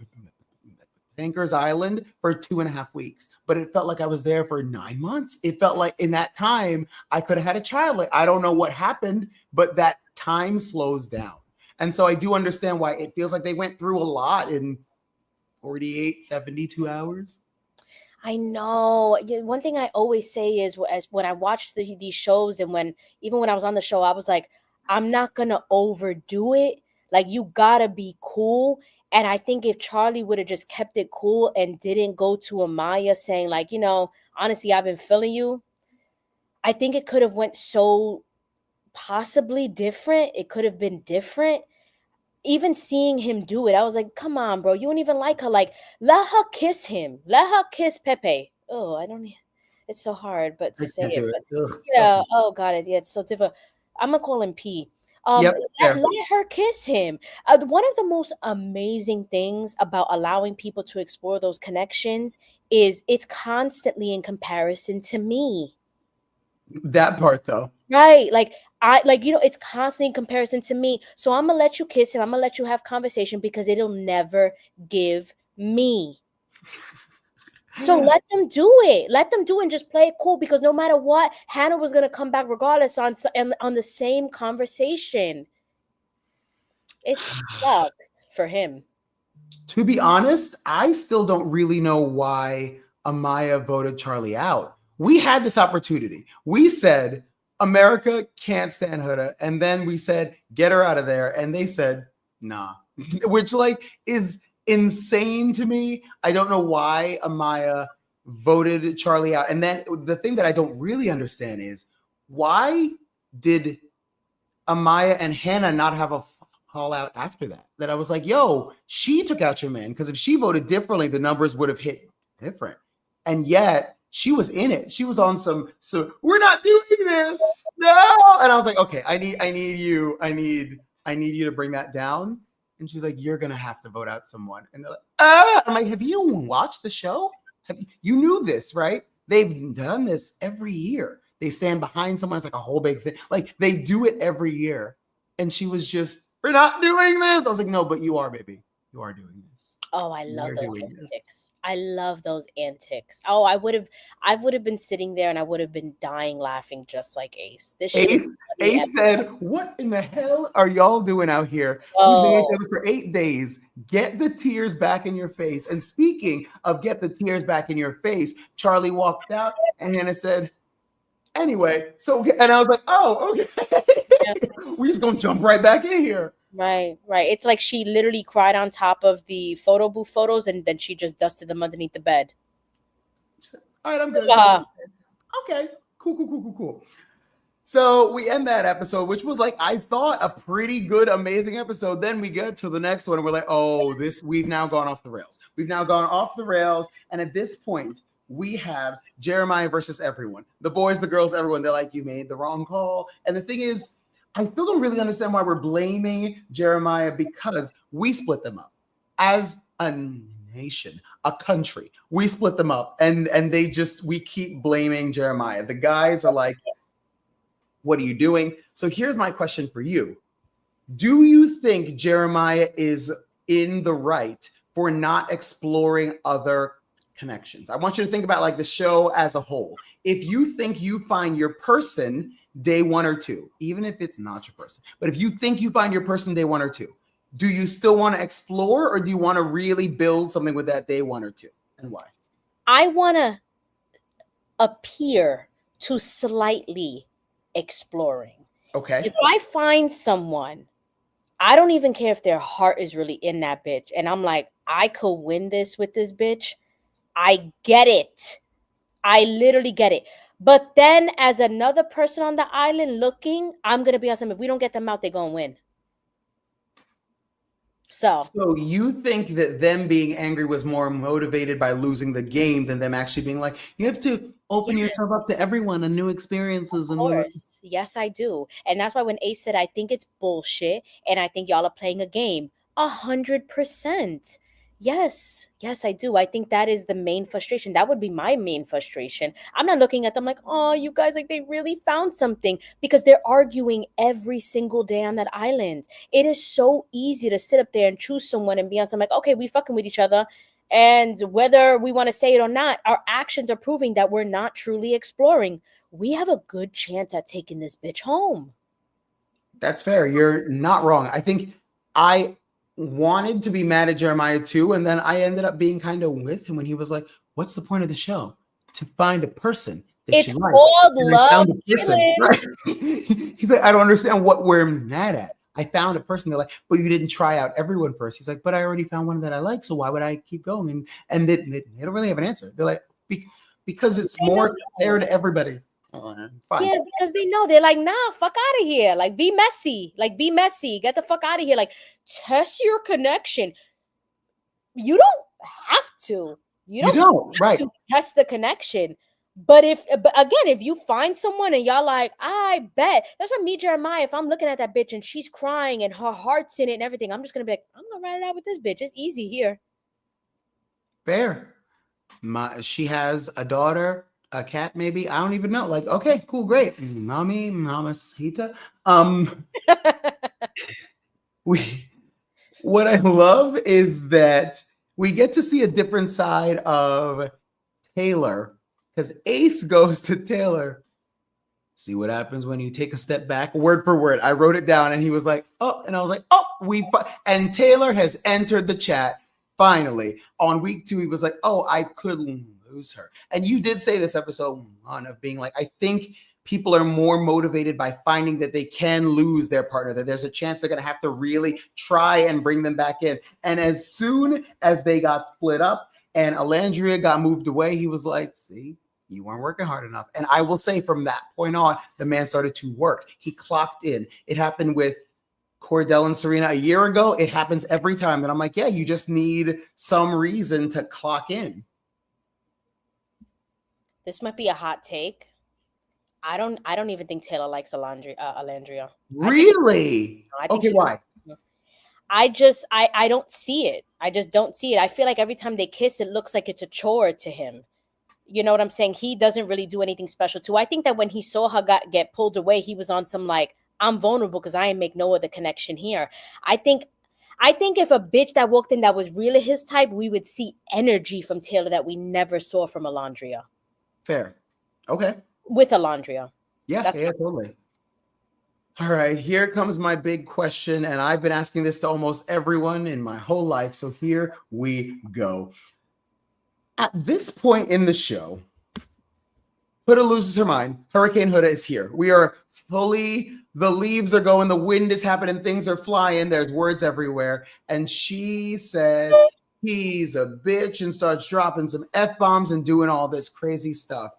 Anchor's Island for 2.5 weeks, but it felt like I was there for 9 months. It felt like in that time I could have had a child. Like I don't know what happened, but that time slows down. And so I do understand why it feels like they went through a lot in 48, 72 hours. I know. One thing I always say is as when I watch these shows, and even when I was on the show, I was like, I'm not gonna overdo it. Like you gotta be cool. And I think if Charlie would have just kept it cool and didn't go to Amaya saying like, honestly, I've been feeling you, I think it could have went so possibly different. It could have been different. Even seeing him do it, I was like, come on, bro. You don't even like her. Like, let her kiss him. Let her kiss Pepe. Oh, I don't. It's so hard, but I to say can't it. do But it. Ugh. yeah. Oh God, it's so difficult. I'm gonna call him P. Yep. Let her kiss him. One of the most amazing things about allowing people to explore those connections is it's constantly in comparison to me. That part though. Right. It's constantly in comparison to me. So I'm gonna let you kiss him. I'm gonna let you have conversation because it'll never give me. So let them do it. Let them do it and just play it cool because no matter what, Hannah was gonna come back regardless on the same conversation. It sucks for him. To be honest, I still don't really know why Amaya voted Charlie out. We had this opportunity. We said America can't stand Huda, and then we said get her out of there, and they said nah, which like is insane to me. I don't know why Amaya voted Charlie out. And then the thing that I don't really understand is why did Amaya and Hannah not have a fallout after that? That I was like, yo, she took out your man. Because if she voted differently, the numbers would have hit different. And yet she was in it. She was on so we're not doing this. No. And I was like, okay, I need you to bring that down. And she's like, you're gonna have to vote out someone. And they're like, I'm like, have you watched the show? You knew this, right? They've done this every year. They stand behind someone. It's like a whole big thing. Like they do it every year. And she was just, we're not doing this. I was like, no, but you are, baby. You are doing this. Oh, I love those antics. I love those antics. Oh, I would have been sitting there and I would have been dying laughing just like Ace. This shit Ace said, what in the hell are y'all doing out here? Oh. We've known each other for 8 days. Get the tears back in your face. And speaking of get the tears back in your face, Charlie walked out and Hannah said, anyway, and I was like, oh, okay. Yeah. We're just gonna jump right back in here. Right. It's like she literally cried on top of the photo booth photos and then she just dusted them underneath the bed. Said, all right, I'm good. Okay, cool. So we end that episode, which was like, I thought a pretty good, amazing episode. Then we get to the next one and we're like, oh, we've now gone off the rails. And at this point, we have Jeremiah versus everyone. The boys, the girls, everyone. They're like, you made the wrong call. And the thing is, I still don't really understand why we're blaming Jeremiah because we split them up as a nation, a country. We split them up and we keep blaming Jeremiah. The guys are like, what are you doing? So here's my question for you. Do you think Jeremiah is in the right for not exploring other connections? I want you to think about like the show as a whole. If you think you find your person day 1 or 2, even if it's not your person, but if you think you find your person day 1 or 2, do you still want to explore or do you want to really build something with that day 1 or 2? And why? I want to appear to slightly exploring. Okay. If I find someone, I don't even care if their heart is really in that bitch. And I'm like, I could win this with this bitch. I get it. I literally get it. But then as another person on the island looking, I'm going to be on some, if we don't get them out, they're going to win. So you think that them being angry was more motivated by losing the game than them actually being like, you have to open yourself up to everyone and new experiences. Of course. Yes, I do. And that's why when Ace said, I think it's bullshit and I think y'all are playing a game, 100%. Yes, I do. I think that is the main frustration. That would be my main frustration. I'm not looking at them like, oh, you guys, like they really found something because they're arguing every single day on that island. It is so easy to sit up there and choose someone and be on something like, okay, we fucking with each other. And whether we want to say it or not, our actions are proving that we're not truly exploring. We have a good chance at taking this bitch home. That's fair. You're not wrong. I think I wanted to be mad at Jeremiah too, and then I ended up being kind of with him when he was like, "What's the point of the show? To find a person that It's you like." called And I Love found a person. Island. Right? He's like, "I don't understand what we're mad at. I found a person that like, but you didn't try out everyone first." He's like, "But I already found one that I like, so why would I keep going?" And they don't really have an answer. They're like, because it's more fair to everybody." Fine. Yeah, because they know, they're like, nah, fuck out of here. Like, be messy. Like, be messy. Get the fuck out of here. Like, test your connection. You don't have to. You don't have right? to test the connection. But again, if you find someone and y'all like, I bet. That's what me, Jeremiah, if I'm looking at that bitch and she's crying and her heart's in it and everything, I'm just gonna be like, I'm gonna ride it out with this bitch. It's easy here. Fair. She has a daughter, a cat, maybe. I don't even know. Like, okay, cool, great. Mommy, mamacita. What I love is that we get to see a different side of Taylor because Ace goes to Taylor. See what happens when you take a step back, word for word. I wrote it down and he was like, oh, and I was like, oh, and Taylor has entered the chat finally. On week 2, he was like, oh, I could lose her. And you did say this episode on of being like, I think people are more motivated by finding that they can lose their partner, that there's a chance they're going to have to really try and bring them back in. And as soon as they got split up and Alandria got moved away, he was like, see, you weren't working hard enough. And I will say from that point on, the man started to work. He clocked in. It happened with Cordell and Serena a year ago. It happens every time. And I'm like, yeah, you just need some reason to clock in. This might be a hot take. I don't even think Taylor likes Alandria. Really? Okay, why? I don't see it. I just don't see it. I feel like every time they kiss, it looks like it's a chore to him. You know what I'm saying? He doesn't really do anything special too. I think that when he saw her get pulled away, he was on some like, I'm vulnerable because I ain't make no other connection here. I think if a bitch that walked in that was really his type, we would see energy from Taylor that we never saw from Alandria. Fair. Okay. With Alandria. Yeah, totally. All right, here comes my big question, and I've been asking this to almost everyone in my whole life, so here we go. At this point in the show, Huda loses her mind. Hurricane Huda is here. We are fully, the leaves are going, the wind is happening, things are flying, there's words everywhere. And she says, he's a bitch, and starts dropping some F-bombs and doing all this crazy stuff.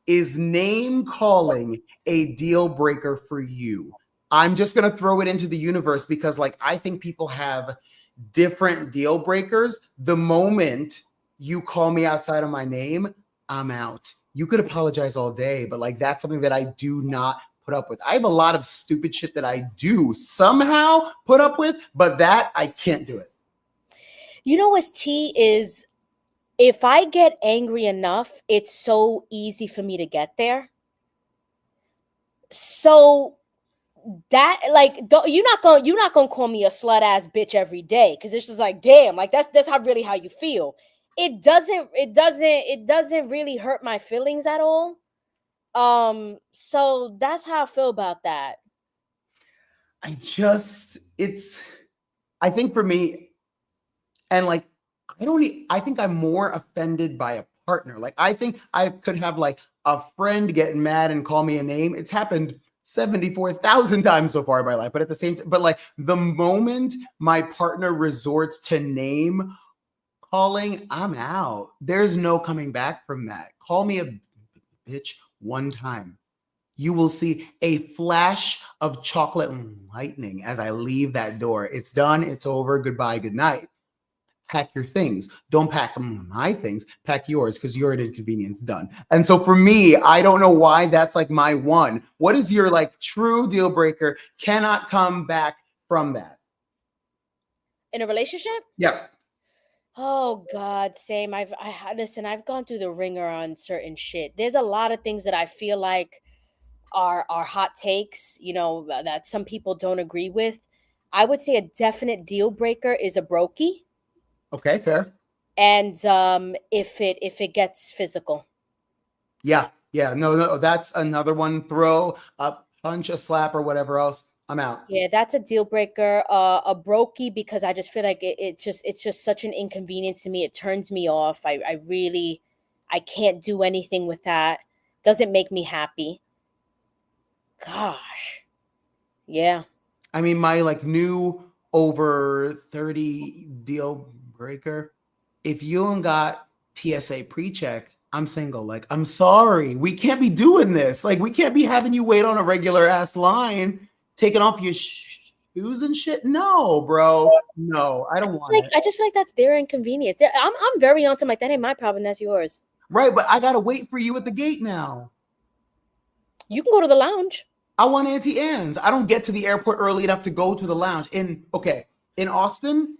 Is name calling a deal breaker for you? I'm just going to throw it into the universe because, like, I think people have different deal breakers. The moment you call me outside of my name, I'm out. You could apologize all day, but like that's something that I do not put up with. I have a lot of stupid shit that I do somehow put up with, but that I can't do it. You know what's T is, if I get angry enough, it's so easy for me to get there. So that like you're not gonna call me a slut ass bitch every day because it's just like, damn, like that's how you feel. It doesn't really hurt my feelings at all. So that's how I feel about that. I think for me, and like I think I'm more offended by a partner. Like I think I could have like a friend getting mad and call me a name. It's happened 74,000 times so far in my life, but at the same time, but like the moment my partner resorts to name calling, I'm out. There's no coming back from that. Call me a bitch one time. You will see a flash of chocolate lightning as I leave that door. It's done. It's over. Goodbye. Good night. Pack your things. Don't pack my things. Pack yours because you're an inconvenience. Done. And so for me, I don't know why that's like my one. What is your like true deal breaker? Cannot come back from that. In a relationship? Yeah. Oh God, same. I've gone through the ringer on certain shit. There's a lot of things that I feel like are hot takes, you know, that some people don't agree with. I would say a definite deal breaker is a brokey. Okay, fair. and if it gets physical. Yeah, no, that's another one. Throw a punch, a slap, or whatever else. I'm out. Yeah, that's a deal breaker. A brokey, because I just feel like it's just such an inconvenience to me. It turns me off. I really, I can't do anything with that. Doesn't make me happy. Gosh. Yeah. I mean, my like new over 30 deal breaker. If you don't got TSA pre-check, I'm single. Like, I'm sorry. We can't be doing this. Like, we can't be having you wait on a regular ass line, taking off your shoes and shit. No, bro. No, I don't want it. I just feel like that's their inconvenience. I'm very on to like, that ain't my problem, that's yours. Right, but I gotta wait for you at the gate now. You can go to the lounge. I want Auntie Anne's. I don't get to the airport early enough to go to the lounge. In Austin,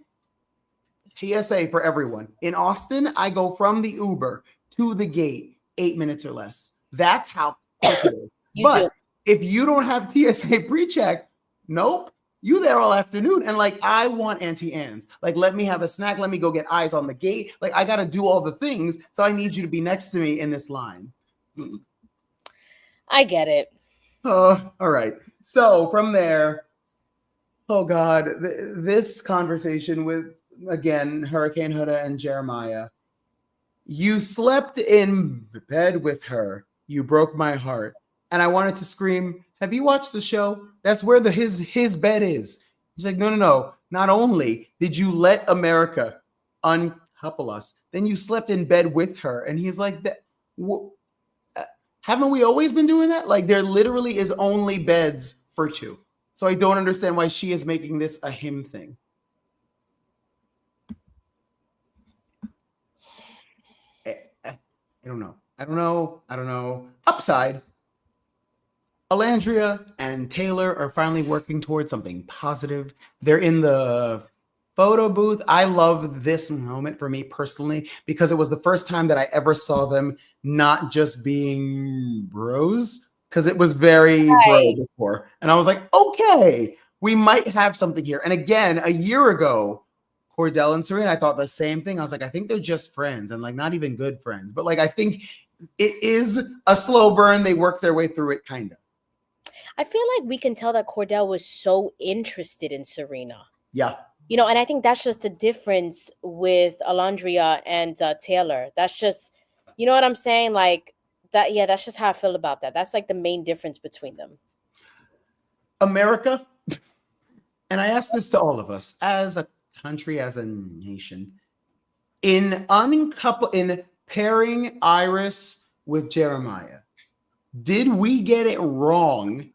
PSA for everyone. In Austin, I go from the Uber to the gate 8 minutes or less. That's how quick it is. But if you don't have TSA pre-check, nope. You there all afternoon. And like, I want Auntie Anne's. Like, let me have a snack. Let me go get eyes on the gate. Like, I got to do all the things. So I need you to be next to me in this line. I get it. Oh, all right. So from there, oh God, this conversation with, again, Hurricane Huda and Jeremiah. You slept in bed with her. You broke my heart. And I wanted to scream, have you watched the show? That's where his bed is. He's like, no. Not only did you let America uncouple us, then you slept in bed with her. And he's like, haven't we always been doing that? Like, there literally is only beds for two. So I don't understand why she is making this a him thing. I don't know. Upside. Alandria and Taylor are finally working towards something positive. They're in the photo booth. I love this moment for me personally because it was the first time that I ever saw them not just being bros, because it was very bro before. And I was like, okay, we might have something here. And again, a year ago, Cordell and Serena, I thought the same thing. I was like, I think they're just friends and like not even good friends. But like, I think it is a slow burn. They work their way through it, kind of. I feel like we can tell that Cordell was so interested in Serena. Yeah. You know, and I think that's just the difference with Alandria and Taylor. That's just, you know what I'm saying? Like that. Yeah, that's just how I feel about that. That's like the main difference between them. America, and I ask this to all of us as a country, as a nation, in pairing Iris with Jeremiah, did we get it wrong?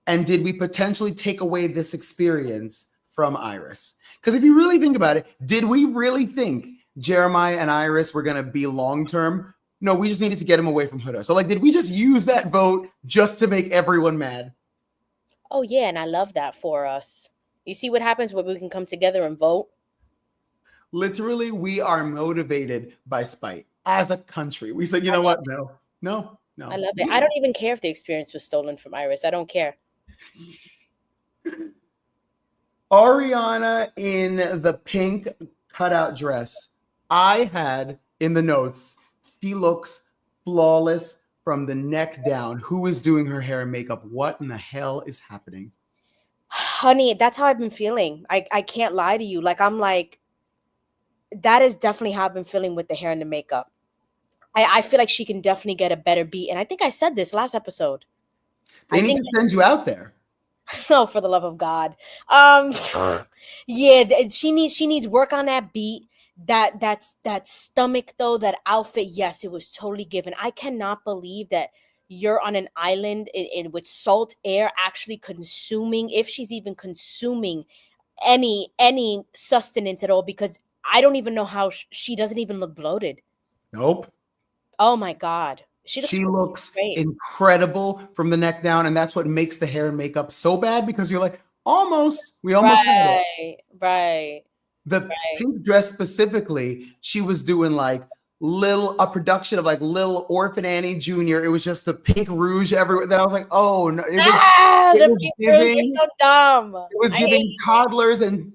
And did we potentially take away this experience from Iris? Because if you really think about it, did we really think Jeremiah and Iris were going to be long-term? No, we just needed to get him away from Huda. So like, did we just use that vote just to make everyone mad? Oh yeah, and I love that for us. You see what happens when we can come together and vote? Literally, we are motivated by spite as a country. We said, you know what? No. I love it. I don't even care if the experience was stolen from Iris. I don't care. Ariana in the pink cutout dress. I had in the notes, she looks flawless from the neck down. Who is doing her hair and makeup? What in the hell is happening? Honey, that's how I've been feeling. I can't lie to you. Like, I'm like, that is definitely how I've been feeling with the hair and the makeup. I feel like she can definitely get a better beat. And I think I said this last episode. They need to send you out there. Oh, for the love of God. Yeah, she needs work on that beat. That stomach though, that outfit, yes, it was totally given. I cannot believe that you're on an island in with salt air actually consuming, if she's even consuming any sustenance at all, because I don't even know how she doesn't even look bloated. Nope. Oh my God. She looks incredible from the neck down, and that's what makes the hair and makeup so bad, because you're like, we almost had it. Right. The pink dress specifically, she was doing like a production of like Lil Orphan Annie Jr. It was just the pink rouge everywhere. That I was like, oh no, it was giving, so dumb. It was giving toddlers and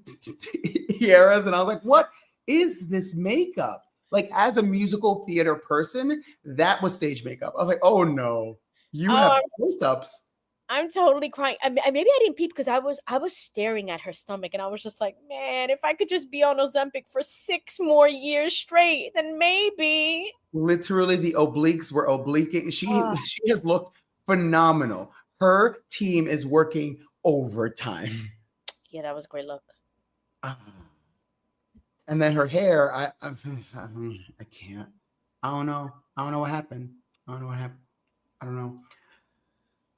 tiaras, and I was like, what is this makeup? like as a musical theater person, that was stage makeup. I was like, oh no, you have Oh, close-ups. I'm totally crying. Maybe I didn't peep because I was staring at her stomach and I was just like, man, if I could just be on Ozempic for 6 more years straight, then maybe. Literally, the obliques were obliquing. Oh, She has looked phenomenal. Her team is working overtime. yeah, that was a great look. And then her hair, I can't. I don't know. I don't know what happened. I don't know what happened. I don't know.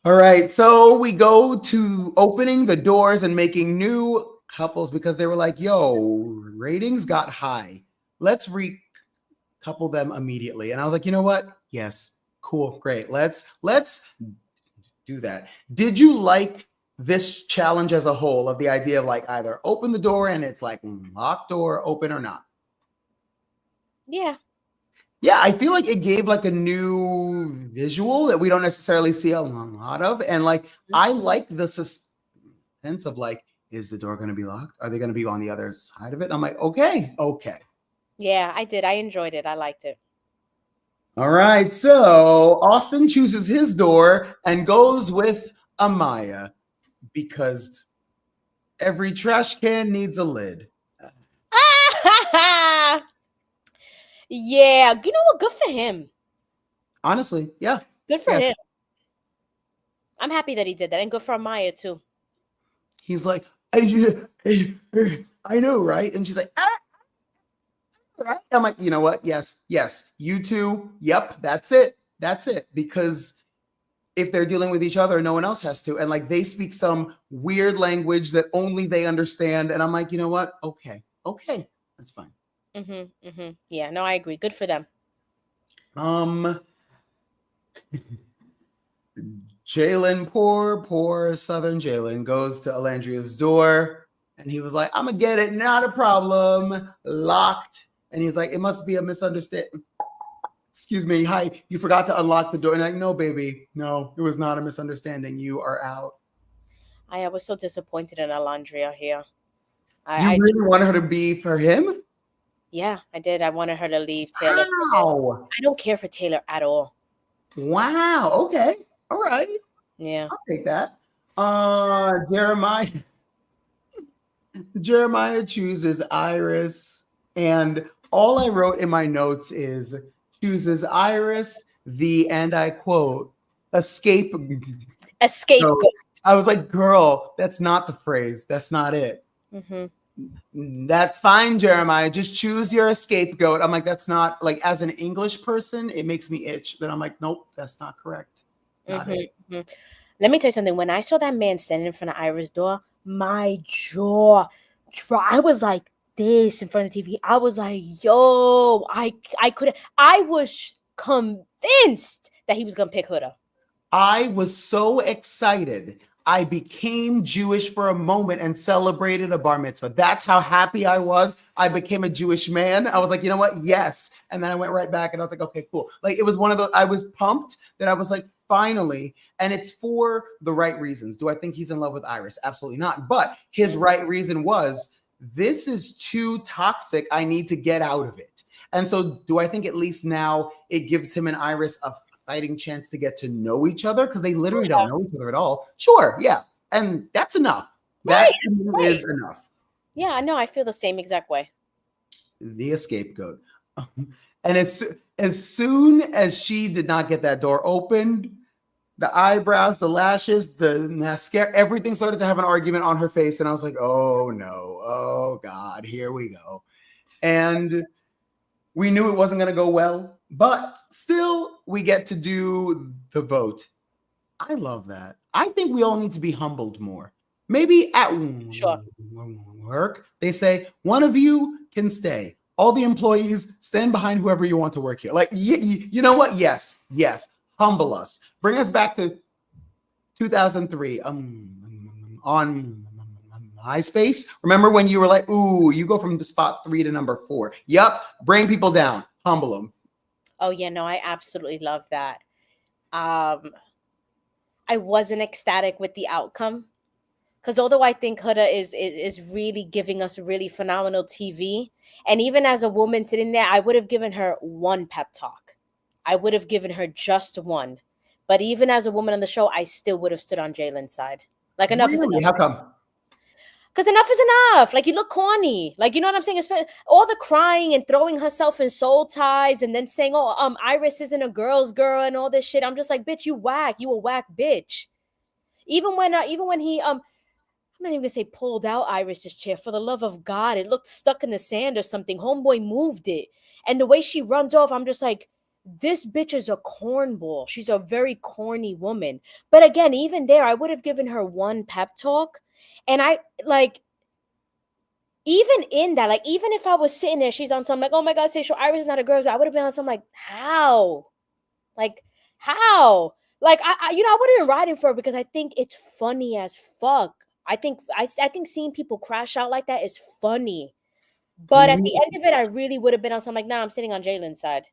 All right, so we go to opening the doors and making new couples because they were like, "Yo, ratings got high. Let's recouple them immediately." And I was like, "You know what? Yes, cool, great. Let's do that." Did you like this challenge as a whole of the idea of like either open the door and it's like locked door, open or not? Yeah. Yeah, I feel like it gave like a new visual that we don't necessarily see a lot of. And like, I like the suspense of like, is the door going to be locked? Are they going to be on the other side of it? I'm like, okay, okay. Yeah, I did. I enjoyed it. I liked it. All right. So Austin chooses his door and goes with Amaya because every trash can needs a lid. Yeah, you know what? Good for him. Honestly, yeah. Good for Yeah. him. I'm happy that he did that, and good for Amaya too. He's like, I know, right? And she's like, right? I'm like, you know what? Yes, yes. You two. Yep, that's it. That's it. Because if they're dealing with each other, no one else has to. And like they speak some weird language that only they understand. And I'm like, you know what? Okay. Okay. That's fine. Yeah, no, I agree. Good for them. Jalen, poor Southern Jalen, goes to Alandria's door and he was like, I'm gonna get it, not a problem. Locked. And he's like, it must be a misunderstanding. Excuse me, hi, you forgot to unlock the door. And like, no, baby, no, it was not a misunderstanding. You are out. I was so disappointed in Alandria here. You really wanted her to be for him? Yeah, I did. I wanted her to leave Taylor. Wow. I don't care for Taylor at all. Wow. Okay. All right. Yeah. I'll take that. Jeremiah chooses Iris, and all I wrote in my notes is chooses Iris, and I quote, escape. Scapegoat. I was like, girl, that's not the phrase. That's not it. That's fine, Jeremiah. Just choose your scapegoat. I'm like, that's not like as an English person, it makes me itch. Then I'm like, nope, that's not correct. Not it. Let me tell you something. When I saw that man standing in front of Iris' door, my jaw dropped. I was like this in front of the TV. I was like, yo, I was convinced that he was gonna pick Huda. I was so excited. I became Jewish for a moment and celebrated a bar mitzvah. That's how happy I was. I became a Jewish man. I was like, you know what? Yes. And then I went right back and I was like, okay, cool. Like it was one of those, I was pumped that I was like, finally. And it's for the right reasons. Do I think he's in love with Iris? Absolutely not. But his right reason was, this is too toxic. I need to get out of it. And so do I think at least now it gives him and Iris a fighting chance to get to know each other because they literally don't know each other at all. Sure, yeah, and that's enough. That is enough. Yeah, I know. I feel the same exact way. The scapegoat. And as soon as she did not get that door opened, the eyebrows, the lashes, the mascara, everything started to have an argument on her face, and I was like, oh no, oh God, here we go. And we knew it wasn't going to go well, but still, we get to do the vote. I love that. I think we all need to be humbled more. Maybe at work, they say, one of you can stay. All the employees stand behind whoever you want to work here. Like, you know what? Yes, yes. Humble us. Bring us back to 2003 on MySpace. Remember when you were like, ooh, you go from spot 3 to number 4. Yep. Bring people down. Humble them. Oh, yeah. No, I absolutely love that. I wasn't ecstatic with the outcome, Because although I think Huda is really giving us really phenomenal TV, and even as a woman sitting there, I would have given her one pep talk. I would have given her just one. But even as a woman on the show, I still would have stood on Jalen's side. Like, enough is Really? enough. How come? Because enough is enough. Like, you look corny. Like, you know what I'm saying? All the crying and throwing herself in soul ties and then saying, oh, Iris isn't a girl's girl and all this shit. I'm just like, bitch, you whack. You a whack bitch. Even when he I'm not even gonna say pulled out Iris's chair. For the love of God, it looked stuck in the sand or something. Homeboy moved it. And the way she runs off, I'm just like, this bitch is a cornball. She's a very corny woman. But again, even there, I would have given her one pep talk. And I like, even in that, like, even if I was sitting there, she's on something like, oh my God, Seychelle, Iris is not a girl. I would have been on something like, how? Like, how? Like, I would have been riding for her because I think it's funny as fuck. I think seeing people crash out like that is funny. But at the end of it, I really would have been on something like, nah, I'm sitting on Jalen's side.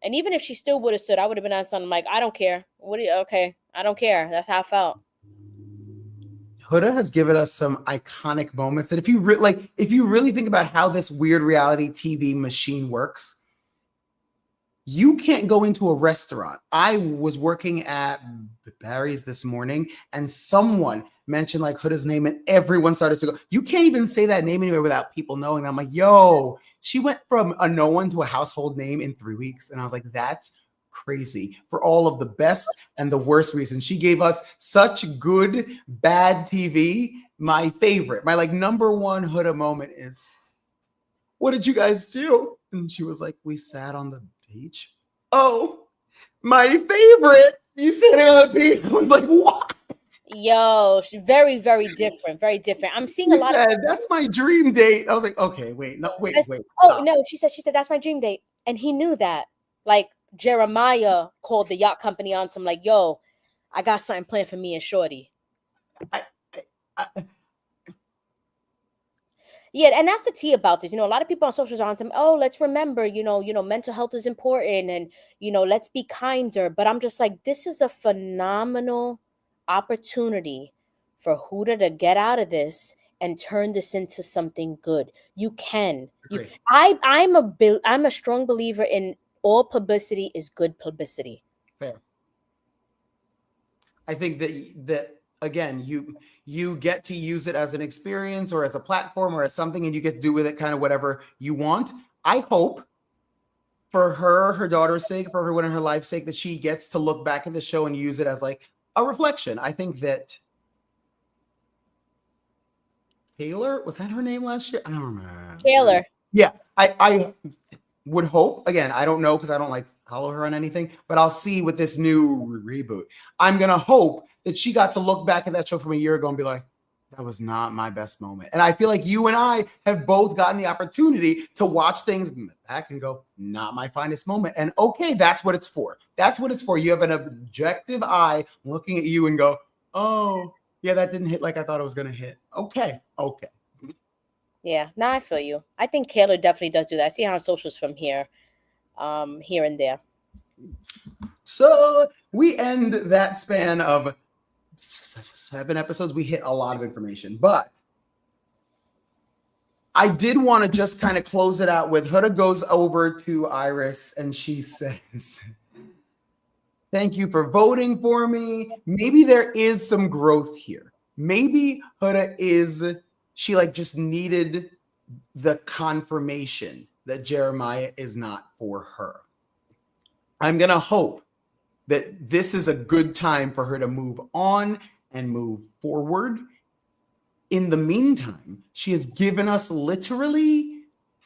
And even if she still would have stood, I would have been on something like, I don't care. Okay, I don't care. That's how I felt. Huda has given us some iconic moments that if you really think about how this weird reality TV machine works, you can't go into a restaurant. I was working at Barry's this morning and someone mentioned like Huda's name and everyone started to go. You can't even say that name anywhere without people knowing. I'm like, yo, she went from a no one to a household name in 3 weeks. And I was like, that's crazy for all of the best and the worst reasons. She gave us such good, bad TV. My favorite, my like number one Huda moment is, what did you guys do? And she was like, we sat on the beach. Oh, my favorite. You sat on the beach. I was like, what? Yo, very, very different. Very different. I'm seeing a lot of. That's my dream date. I was like, okay, wait. Oh, Stop. no, she said that's my dream date. And he knew that. Like, Jeremiah called the yacht company on some like, yo, I got something planned for me and Shorty. Yeah, and that's the tea about this. You know, a lot of people on socials are on some, oh, let's remember, mental health is important and, let's be kinder. But I'm just like, this is a phenomenal opportunity for Huda to get out of this and turn this into something good. You can. I'm a strong believer in all publicity is good publicity. Fair. I think that again, you get to use it as an experience or as a platform or as something, and you get to do with it kind of whatever you want. I hope for her daughter's sake, for everyone in her life's sake, that she gets to look back at the show and use it as like a reflection. I think that Taylor, was that her name last year? I don't remember. Taylor. Yeah, I would hope, again, I don't know because I don't like follow her on anything, but I'll see with this new reboot. I'm going to hope that she got to look back at that show from a year ago and be like, that was not my best moment. And I feel like you and I have both gotten the opportunity to watch things back and go, not my finest moment. And okay, that's what it's for. That's what it's for. You have an objective eye looking at you and go, oh, yeah, that didn't hit like I thought it was going to hit. Okay. Yeah, now I feel you. I think Taylor definitely does do that. I see her on socials from here and there. So we end that span of 7 episodes. We hit a lot of information, but I did want to just kind of close it out with Huda goes over to Iris and she says, thank you for voting for me. Maybe there is some growth here. Maybe Huda she like just needed the confirmation that Jeremiah is not for her. I'm going to hope that this is a good time for her to move on and move forward. In the meantime, she has given us literally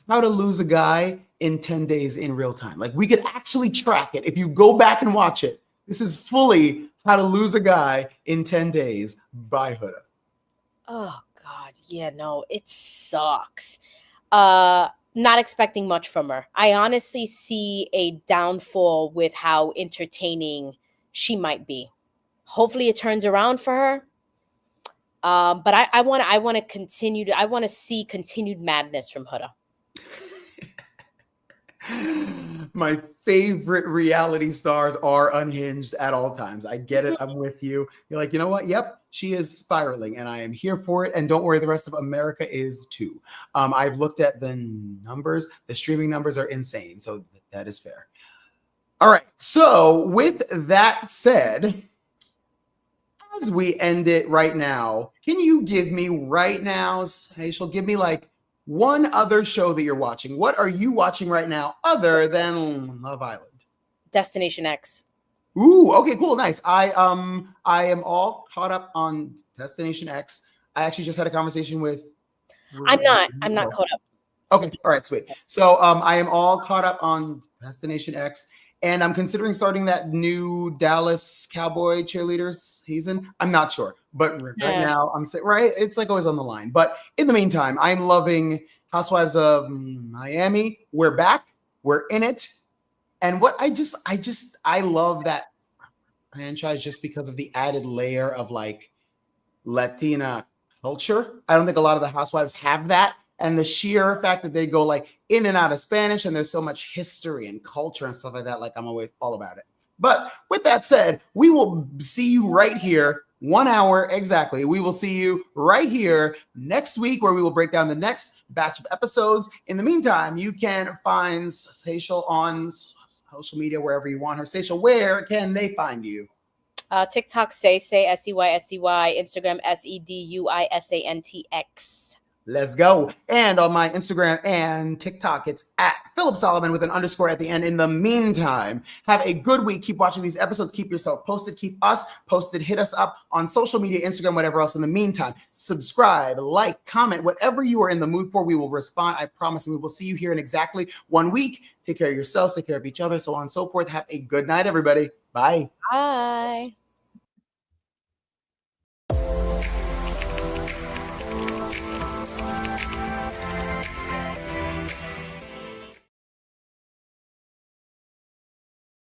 how to lose a guy in 10 days in real time. Like, we could actually track it. If you go back and watch it, this is fully how to lose a guy in 10 days by Huda. Oh, God. Yeah, no, it sucks. Not expecting much from her. I honestly see a downfall with how entertaining she might be. Hopefully it turns around for her. But I want to continue I want to see continued madness from Huda. My favorite reality stars are unhinged at all times. I get it. I'm with you. You're like, you know what? Yep, she is spiraling, and I am here for it. And don't worry, the rest of America is too. I've looked at the numbers. The streaming numbers are insane. So that is fair. All right. So with that said, as we end it right now, can you give me right now, Seychelle, give me like one other show that you're watching? What are you watching right now other than Love Island? Destination X. Ooh, okay, cool, nice. I am all caught up on Destination X. I actually just had a conversation with. I'm not caught up. Okay, all right, sweet. So I am all caught up on Destination X, and I'm considering starting that new Dallas Cowboy cheerleaders season. I'm not sure, but right now I'm right. It's like always on the line. But in the meantime, I'm loving Housewives of Miami. We're back. We're in it. And what I love that franchise just because of the added layer of like Latina culture. I don't think a lot of the housewives have that. And the sheer fact that they go like in and out of Spanish and there's so much history and culture and stuff like that, like I'm always all about it. But with that said, we will see you right here, 1 hour exactly. We will see you right here next week where we will break down the next batch of episodes. In the meantime, you can find Seychelle on social media, wherever you want her. Seychelle, where can they find you? TikTok, say, SEY, Instagram, SEDUISANTX. Let's go. And on my Instagram and TikTok, it's at Phillip Solomon with an underscore at the end. In the meantime, have a good week. Keep watching these episodes. Keep yourself posted. Keep us posted. Hit us up on social media, Instagram, whatever else. In the meantime, subscribe, like, comment, whatever you are in the mood for, we will respond. I promise. And we will see you here in exactly 1 week. Take care of yourselves. Take care of each other. So on and so forth. Have a good night, everybody. Bye. Bye.